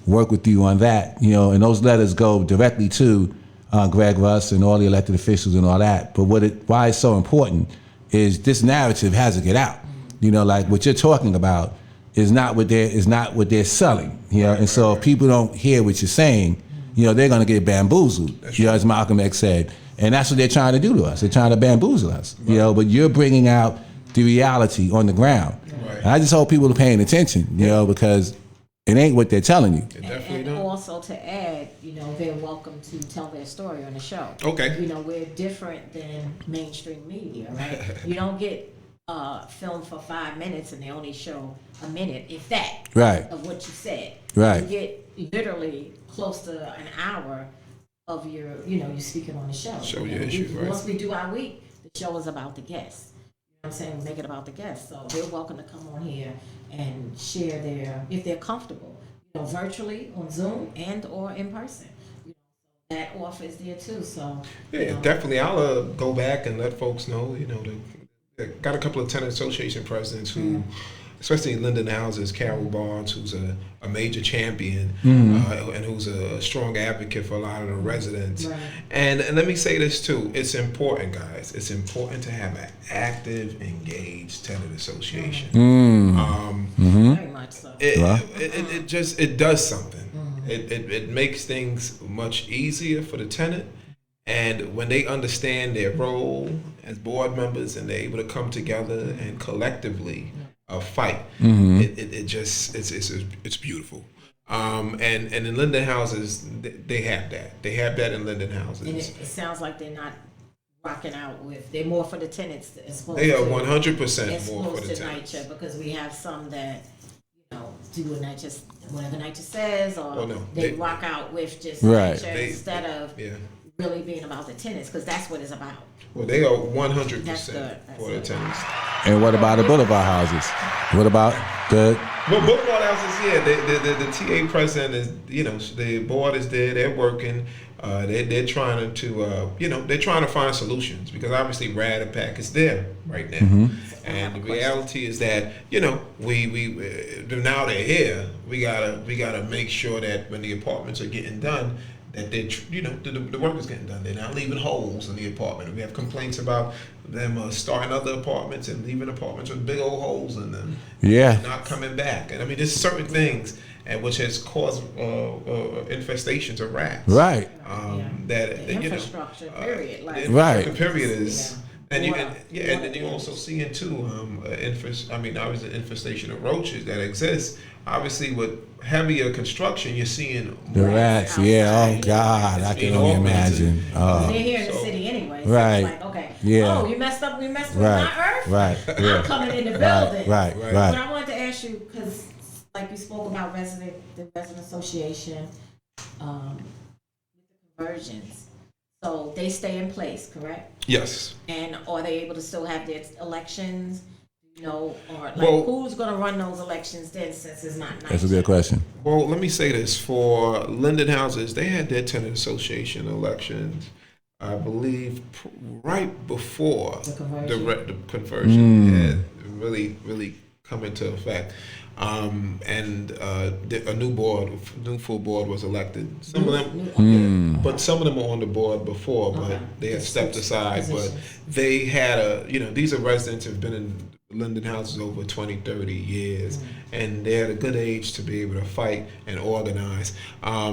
work with you on that. And those letters go directly to Greg Russ and all the elected officials and all that. But why it's so important is this narrative has to get out. Like what you're talking about is not what they're selling. And so if people don't hear what you're saying, they're gonna get bamboozled. As Malcolm X said, and that's what they're trying to do to us. They're trying to bamboozle us. But you're bringing out the reality on the ground. Right. And I just hope people are paying attention. Because it ain't what they're telling you. it definitely And don't. also to add, they're welcome to tell their story on the show. Okay. We're different than mainstream media, right? You don't get filmed for 5 minutes and they only show a minute, if that, Right. of what you said. Right. You get literally close to an hour of your, you're speaking on the show. Show your issues, right. Once we do our week, the show is about the guests. I'm saying we make it about the guests, so they're welcome to come on here and share if they're comfortable, virtually on Zoom and or in person. That offer is there too. So Definitely. I'll go back and let folks know. Got a couple of tenant association presidents who, especially in Linden Houses, Carol Barnes, who's a major champion and who's a strong advocate for a lot of the residents. Right. And let me say this too, it's important, guys. It's important to have an active, engaged tenant association. very much so. It does something. It makes things much easier for the tenant. And when they understand their role as board members and they're able to come together and collectively fight. It just it's beautiful. And in Linden houses, they have that. They have that in Linden houses. And it sounds like they're not rocking out with. They're more for the tenants. They are 100% more for the tenants. NYCHA, because we have some that do what NYCHA, whatever NYCHA says, or they rock out with just NYCHA instead of really being about the tenants, because that's what it's about. Well, they are 100% for the tenants. And what about the boulevard houses? What about the? Well, boulevard houses, the TA president is, the board is there, they're working. They're trying to, they're trying to find solutions, because obviously RAD and PAC is there right now, and the reality is that we now they're here. We gotta make sure that when the apartments are getting done, that they the work is getting done. They're not leaving holes in the apartment. We have complaints about them starting other apartments and leaving apartments with big old holes in them. Yeah, not coming back. And I mean, there's certain things. And which has caused infestations of rats. Right. That infrastructure period. The period is, and then you also seeing too. Obviously, infestation of roaches that exists. Obviously, with heavier construction, you're seeing the rats. Yeah. Oh God, I can only imagine. They're here in the city anyway. So right. It's like, okay. Yeah. Oh, you messed up. We messed with my earth. Right. I'm coming in the building. Right. But I wanted to ask you, because like we spoke about the resident association, conversions. So they stay in place, correct? Yes. And are they able to still have their elections? Or who's going to run those elections then, since it's not nice? That's a good question. Well, let me say this: for Linden houses, they had their tenant association elections, I believe, right before the conversion had really come into effect. And a new full board was elected. Some of them, but some of them were on the board before, but they had stepped aside. But they had these are residents who have been in Linden houses over 20, 30 years, and they're at a good age to be able to fight and organize. I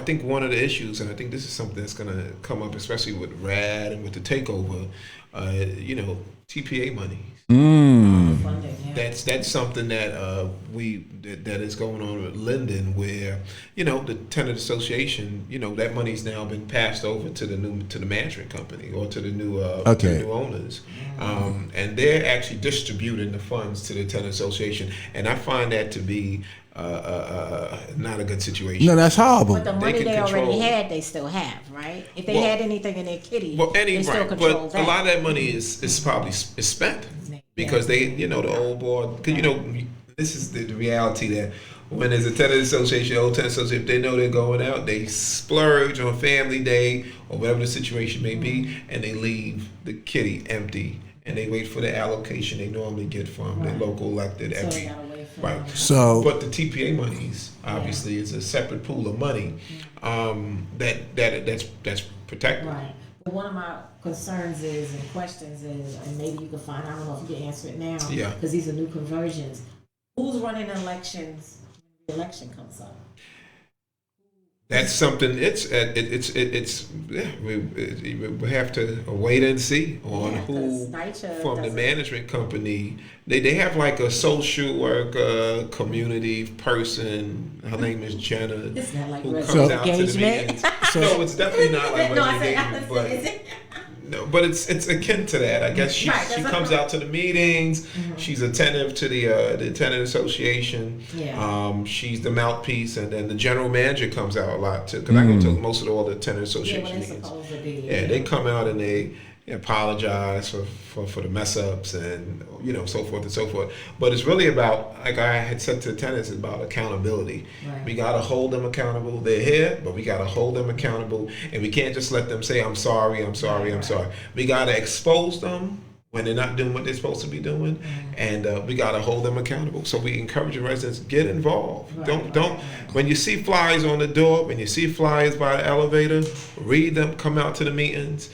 think one of the issues, and I think this is something that's going to come up, especially with RAD and with the takeover, TPA money. That's something that that is going on with Linden, where the tenant association, that money's now been passed over to the management company or to the new owners, and they're actually distributing the funds to the tenant association, and I find that to be not a good situation. No, that's horrible. But the money they already had, they still have, right? If they had anything in their kitty, they still control that. But a lot of that money is probably spent, because they, the old board, because this is the reality that when there's a tenant association, old tenant association, they know they're going out, they splurge on family day or whatever the situation may be, and they leave the kitty empty, and they wait for the allocation they normally get from their local elected. Right. So, but the TPA monies obviously is a separate pool of money that's protected. Right. But one of my concerns is and questions is, and maybe you can find, I don't know if you can answer it now, because these are new conversions. Who's running elections when the election comes up? That's something. We have to wait and see on who from the management company. They have like a social worker, community person. Her name is Jenna, who comes out to the meetings. No, it's definitely not like engagement, but it's akin to that. I guess she comes out to the meetings. She's attentive to the tenant association. She's the mouthpiece, and then the general manager comes out a lot too. Because I go to most of all the tenant association meetings. They come out and they apologize for the mess ups and so forth and so forth. But it's really about, like I had said to the tenants, it's about accountability. Right. We gotta hold them accountable. They're here, but we gotta hold them accountable, and we can't just let them say I'm sorry. We gotta expose them when they're not doing what they're supposed to be doing, and we gotta hold them accountable. So we encourage the residents, get involved. Don't when you see flyers on the door, when you see flyers by the elevator, read them. Come out to the meetings.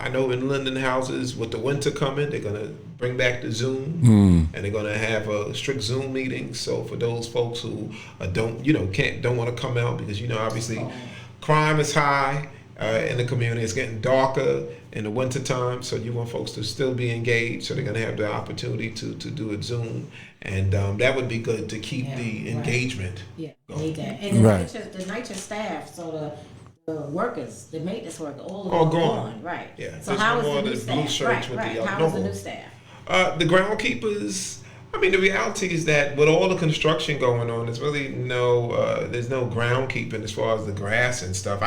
I know in Linden houses, with the winter coming, they're gonna bring back the Zoom, and they're gonna have a strict Zoom meeting. So for those folks who don't want to come out, because obviously crime is high, in the community. It's getting darker in the wintertime, so you want folks to still be engaged, so they're going to have the opportunity to do it Zoom, and that would be good to keep the engagement. Yeah, going. need that. And the NYCHA staff, so the workers, the maintenance workers, all gone. Right. Yeah. So how is the new staff? Blue shirts with the How is the new staff? The groundkeepers. I mean, the reality is that with all the construction going on, there's really there's no groundkeeping as far as the grass and stuff.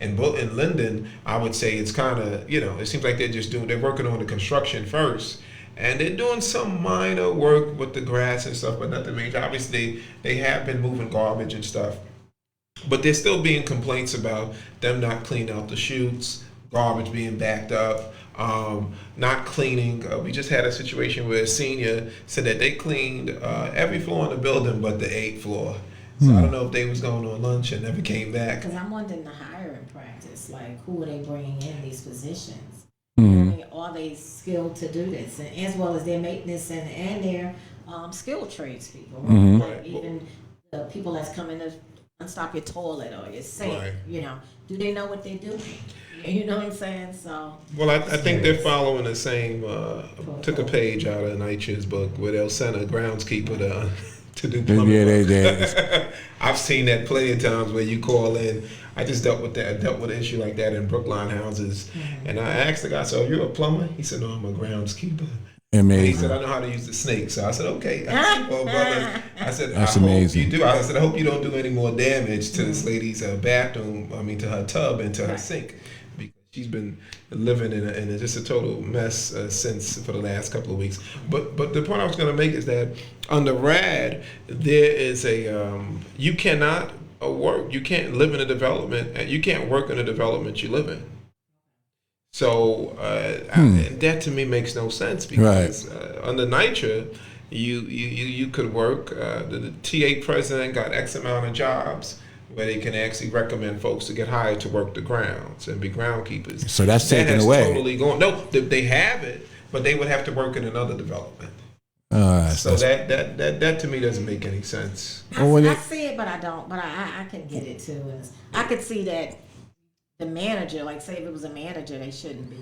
In Linden, I would say it's kind of, it seems like they're working on the construction first. And they're doing some minor work with the grass and stuff, but nothing major. Obviously, they have been moving garbage and stuff. But there's still being complaints about them not cleaning out the chutes, garbage being backed up. Not cleaning. We just had a situation where a senior said that they cleaned every floor in the building but the 8th floor. So I don't know if they was going on lunch and never came back. Because I'm wondering the hiring practice, like who are they bringing in these positions? Mm-hmm. I mean, are they skilled to do this, and as well as their maintenance and their skilled trades people, Mm-hmm. like even the people that's coming to unstop your toilet or your sink. Right. Do they know what they're doing? You know what I'm saying? So. Well, I think they're following the same. Took a page out of NYCHA's book where they'll send a groundskeeper to do plumbing. Yeah, they. I've seen that plenty of times where you call in. I just dealt with an issue like that in Brookline houses, and I asked the guy, "So are you a plumber?" He said, "No, I'm a groundskeeper." Amazing. And he said, "I know how to use the snake." So I said, "Okay." I said, "Well, brother," I said, That's "I amazing. hope you do." I said, "I hope you don't do any more damage to this lady's bathroom. I mean, to her tub and to her sink, because she's been living in just a total mess since for the last couple of weeks." But the point I was going to make is that under RAD there is you cannot work. You can't live in a development, and you can't work in a development you live in. So that to me makes no sense, because under NYCHA, you could work. The TA president got X amount of jobs where they can actually recommend folks to get hired to work the grounds and be groundkeepers. So that's taken away. Totally gone. No, they have it, but they would have to work in another development. So that to me doesn't make any sense. I see it, but I don't. But I can get it too. I could see that the manager, like say if it was a manager, they shouldn't be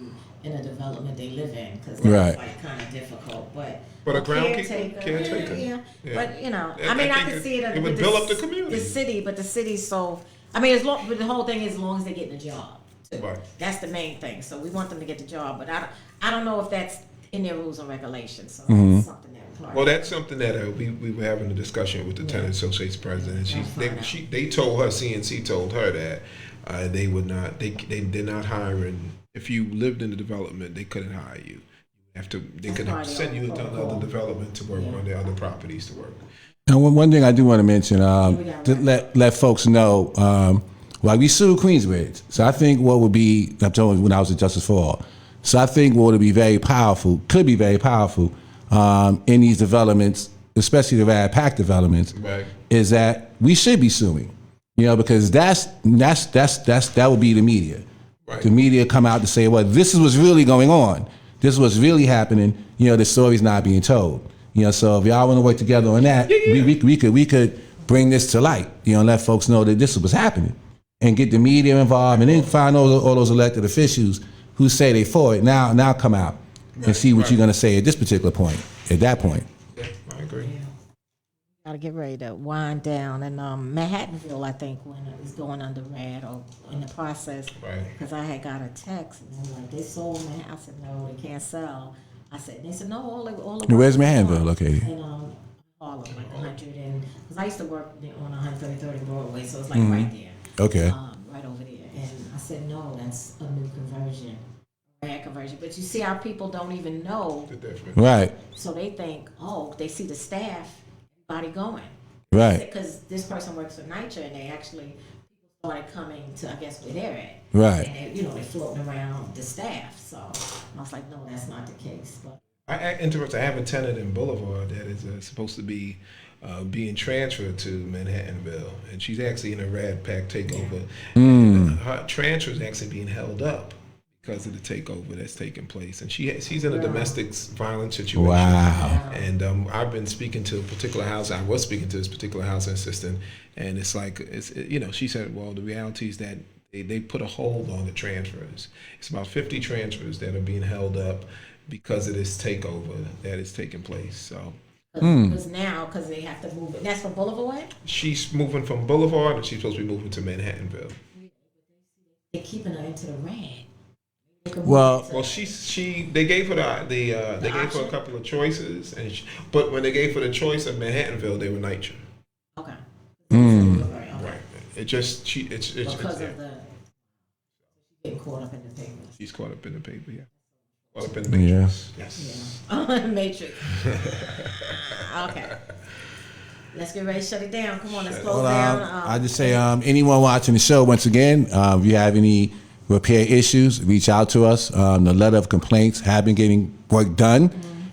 in a development they live in, because that's like kind of difficult. But a caretaker, yeah. But I could see it. It would build up the community. The city, but the city's so. I mean, but the whole thing is as long as they're getting a job. Too. Right. That's the main thing. So we want them to get the job, but I don't know if that's in their rules and regulations. So that's something that. Well, that's something that we were having a discussion with the tenant associate's president. They told her, CNC told her that they would not. They're not hiring. If you lived in the development, they couldn't hire you. They could send you to another development to work on the other properties to work. And one thing I do want to mention, to let folks know, like we sued Queensbridge. So I think what would be, I told you when I was at Justice for All. So I think what would be very powerful, could be very powerful in these developments, especially the Rad Pack developments, is that we should be suing. Because that would be the media. Right. The media come out to say, well, this is what's really going on. This is what's really happening. The story's not being told. So if y'all want to work together on that, we could bring this to light. Let folks know that this is what's happening, and get the media involved, and then find all those elected officials who say they for it. Now come out and see what you're going to say at this particular point. At that point. Yeah, I agree. Got to get ready to wind down. And Manhattanville, I think, when it was going under RAD or in the process, because I had got a text and they were like, they sold my house. I said, no, they can't sell. I said, they said, no, all the Where's Manhattanville located? In Harlem, like 100 and, because I used to work on 133rd Broadway, so it's like right there. Okay. Right over there. And I said, no, that's a new conversion. RAD conversion. But you see how people don't even know. The difference. Right. So they think, they see the staff, everybody going. Right. Because this person works for NYCHA, and they actually, people started coming to, I guess, where they're at. Right. And they're floating around the staff. So I was like, no, that's not the case. But I have a tenant in Boulevard that is supposed to be being transferred to Manhattanville, and she's actually in a Rad Pack takeover. Her transfer is actually being held up because of the takeover that's taking place, and she's in a domestic violence situation. Wow. And I've been speaking to a particular house. I was speaking to this particular housing assistant, and it's like she said, well, the reality is that they put a hold on the transfers. It's about 50 transfers that are being held up because of this takeover that is taking place. So Because they have to move it. That's from Boulevard? she's moving from Boulevard, and she's supposed to be moving to Manhattanville. They're keeping her into the rag. Well, They gave her they gave her a couple of choices, but when they gave her the choice of Manhattanville, they were NYCHA. Okay. Right. It just it's Because of the getting caught up in the paper. she's caught up in the paper. Yeah. Caught up in the matrix. Yes. Yeah. Matrix. Okay. Let's get ready to shut it down. Come on, let's close down. I just say anyone watching the show, once again, if you have any repair issues, reach out to us. The letter of complaints have been getting work done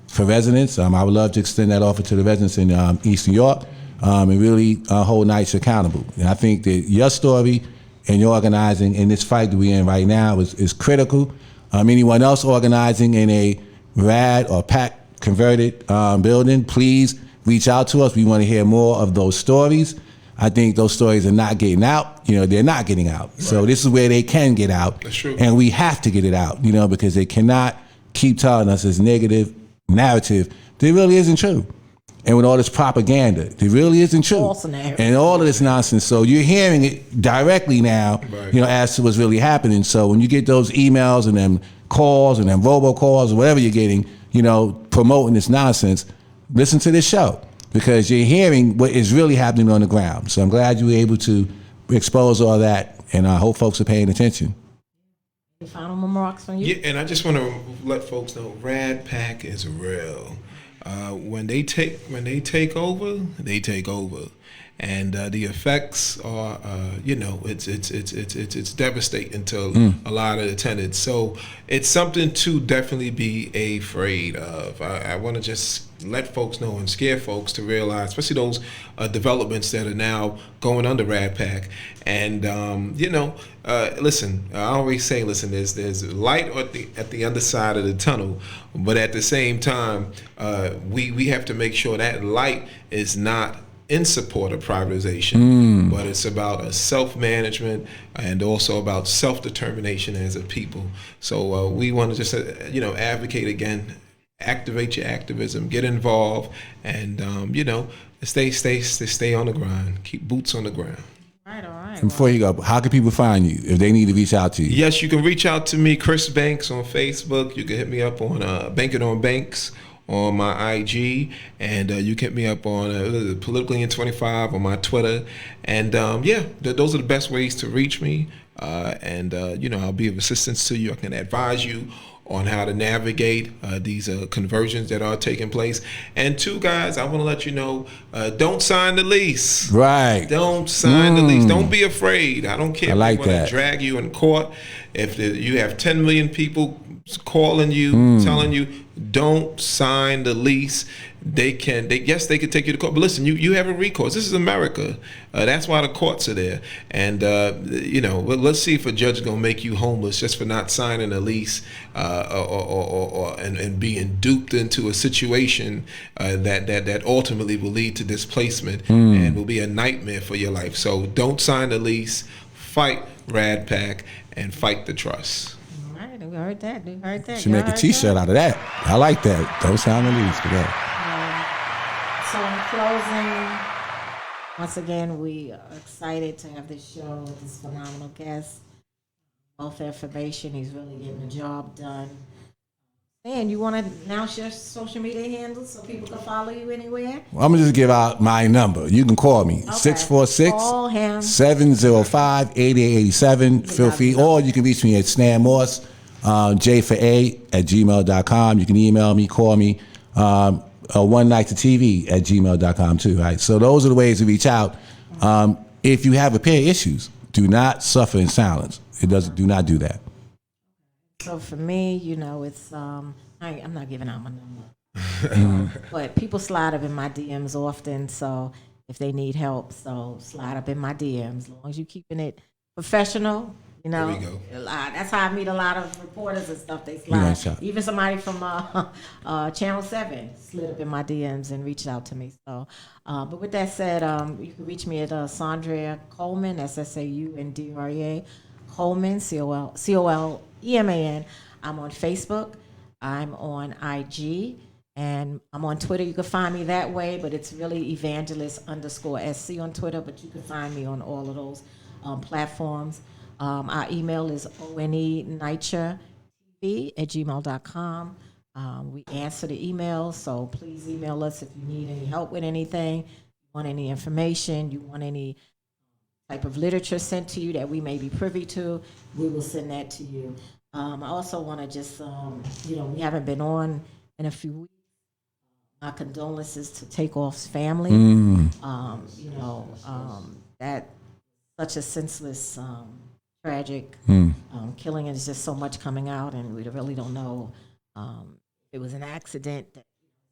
for residents. I would love to extend that offer to the residents in East New York and really hold NYCHA accountable. And I think that your story and your organizing in this fight that we're in right now is critical. Anyone else organizing in a RAD or PAC converted building, please reach out to us. We want to hear more of those stories. I think those stories are not getting out. They're not getting out. Right. So this is where they can get out. That's true. And we have to get it out, because they cannot keep telling us this negative narrative that really isn't true. And with all this propaganda, it really isn't true. False narrative. And all of this nonsense. So you're hearing it directly now, right. As to what's really happening. So when you get those emails and them calls and them robocalls or whatever you're getting, promoting this nonsense, listen to this show, because you're hearing what is really happening on the ground. So I'm glad you were able to expose all that, and I hope folks are paying attention. Any final remarks from you? Yeah, and I just want to let folks know, Rad Pack is real. When they take over, they take over, and the effects are, it's devastating to a lot of the tenants. So it's something to definitely be afraid of. I want to just let folks know and scare folks to realize, especially those developments that are now going under Rad Pack. And listen, I always say, there's light at the underside of the tunnel, but at the same time, we have to make sure that light is not in support of privatization, but it's about self-management and also about self-determination as a people. So we want to just advocate again. Activate your activism, get involved, and stay on the grind. Keep boots on the ground. All right. And before you go, how can people find you if they need to reach out to you? Yes, you can reach out to me, Chris Banks, on Facebook. You can hit me up on Banking on Banks on my IG, and you can hit me up on Politically in 25 on my Twitter. And those are the best ways to reach me. I'll be of assistance to you. I can advise you on how to navigate these conversions that are taking place. And two, guys, I want to let you know, don't sign the lease. Right. Don't sign the lease. Don't be afraid. I don't care if like they're going to drag you in court. If you have 10 million people calling you, telling you, don't sign the lease. They could take you to court, but listen, you have a recourse. This is America. That's why the courts are there. And let's see if a judge is gonna make you homeless just for not signing a lease, and being duped into a situation that ultimately will lead to displacement and will be a nightmare for your life. So don't sign the lease. Fight Rad Pack and fight the trust. All right, we heard that. Should make a T-shirt out of that. I like that. Don't sign the lease for that. So in closing, once again, we are excited to have this show with this phenomenal guest. Both information, he's really getting the job done. And you want to announce your social media handles so people can follow you anywhere? Well, I'm going to just give out my number. You can call me, 646-705-8887. Feel free. Or you can reach me at Stan Morse, j4a@gmail.com. You can email me, call me. One night to TV @gmail.com too, right? So those are the ways to reach out. If you have repair issues, do not suffer in silence. Do not do that. So for me, it's I'm not giving out my number, but people slide up in my DMs often. So if they need help, so slide up in my DMs. As long as you're keeping it professional. There we go. That's how I meet a lot of reporters and stuff. They slide. Even somebody from Channel 7 slid up in my DMs and reached out to me. So, but with that said, you can reach me at Saundrea Coleman, SSAUNDREA Coleman, Coleman. I'm on Facebook. I'm on IG. And I'm on Twitter. You can find me that way, but it's really evangelist_SC on Twitter, but you can find me on all of those platforms. Our email is onenitchertv@gmail.com. We answer the emails, so please email us if you need any help with anything, you want any information, you want any type of literature sent to you that we may be privy to, we will send that to you. I also want to just, we haven't been on in a few weeks. My condolences to Takeoff's family. That such a senseless, tragic killing. Is just so much coming out, and we really don't know if it was an accident.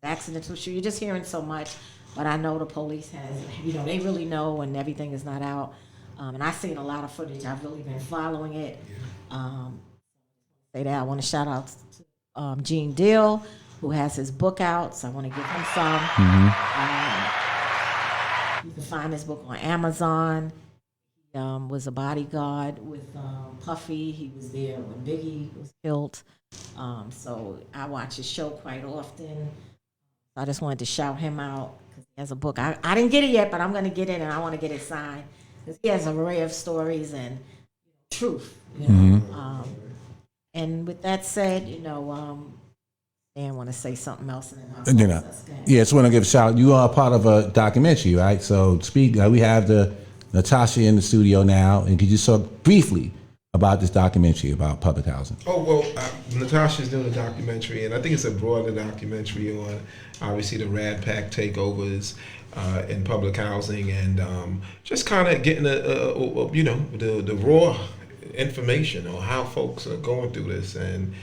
Accidents, for sure. You're just hearing so much, but I know the police has, they really know, and everything is not out. And I've seen a lot of footage. I've really been following it. Say that I want to shout out to Gene Deal, who has his book out, so I want to give him some. You can find his book on Amazon. He was a bodyguard with Puffy. He was there when Biggie was killed. So I watch his show quite often. So I just wanted to shout him out because he has a book. I didn't get it yet, but I'm going to get it, and I want to get it signed because he has an array of stories and truth. And with that said, Dan want to say something else, and then I'll just want to give a shout out. You are part of a documentary, right? So we have Natasha in the studio now, and could you talk briefly about this documentary about public housing? Oh, well, Natasha's doing a documentary, and I think it's a broader documentary on, obviously, the Rat Pack takeovers in public housing, and just kind of getting the raw information on how folks are going through this, and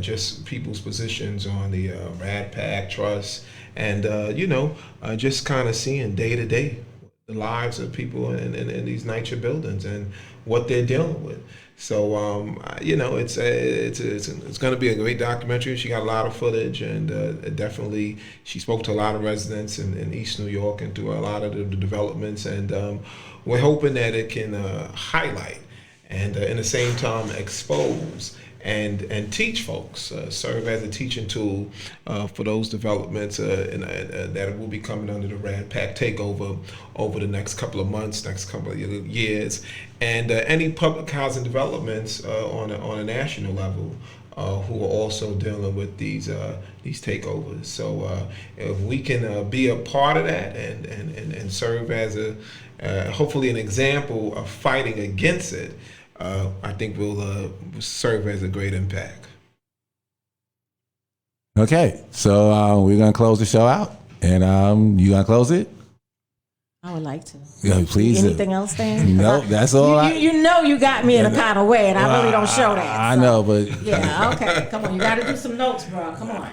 just people's positions on the Rat Pack trust, and just kind of seeing day to day the lives of people in these NYCHA buildings and what they're dealing with. So it's going to be a great documentary. She got a lot of footage, and definitely she spoke to a lot of residents in East New York and through a lot of the developments, and we're hoping that it can highlight and in the same time expose and teach folks, serve as a teaching tool for those developments that will be coming under the Rat Pack takeover over the next couple of months, next couple of years, and any public housing developments on a national level who are also dealing with these takeovers. So if we can be a part of that and serve as hopefully an example of fighting against it, I think will serve as a great impact. Okay, so we're gonna close the show out, and you gonna close it? I would like to. Yeah, please. Anything else, Dan? No, that's all. You got me in a kind of way, and I really don't show that. I know, but yeah, okay. Come on, you got to do some notes, bro. Come on,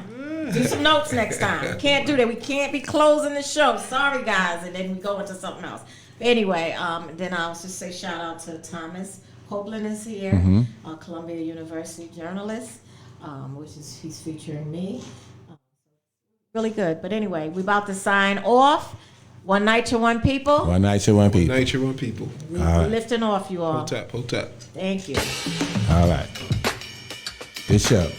do some notes next time. We can't do that. We can't be closing the show. Sorry, guys, and then we go into something else. But anyway, then I'll just say shout out to Thomas. Copeland is here, Columbia University journalist, he's featuring me. Really good. But anyway, we're about to sign off. One NYCHA, one people. One NYCHA, one people. One NYCHA, one people. We're lifting off, you all. Hold tap. Thank you. All right. Good show.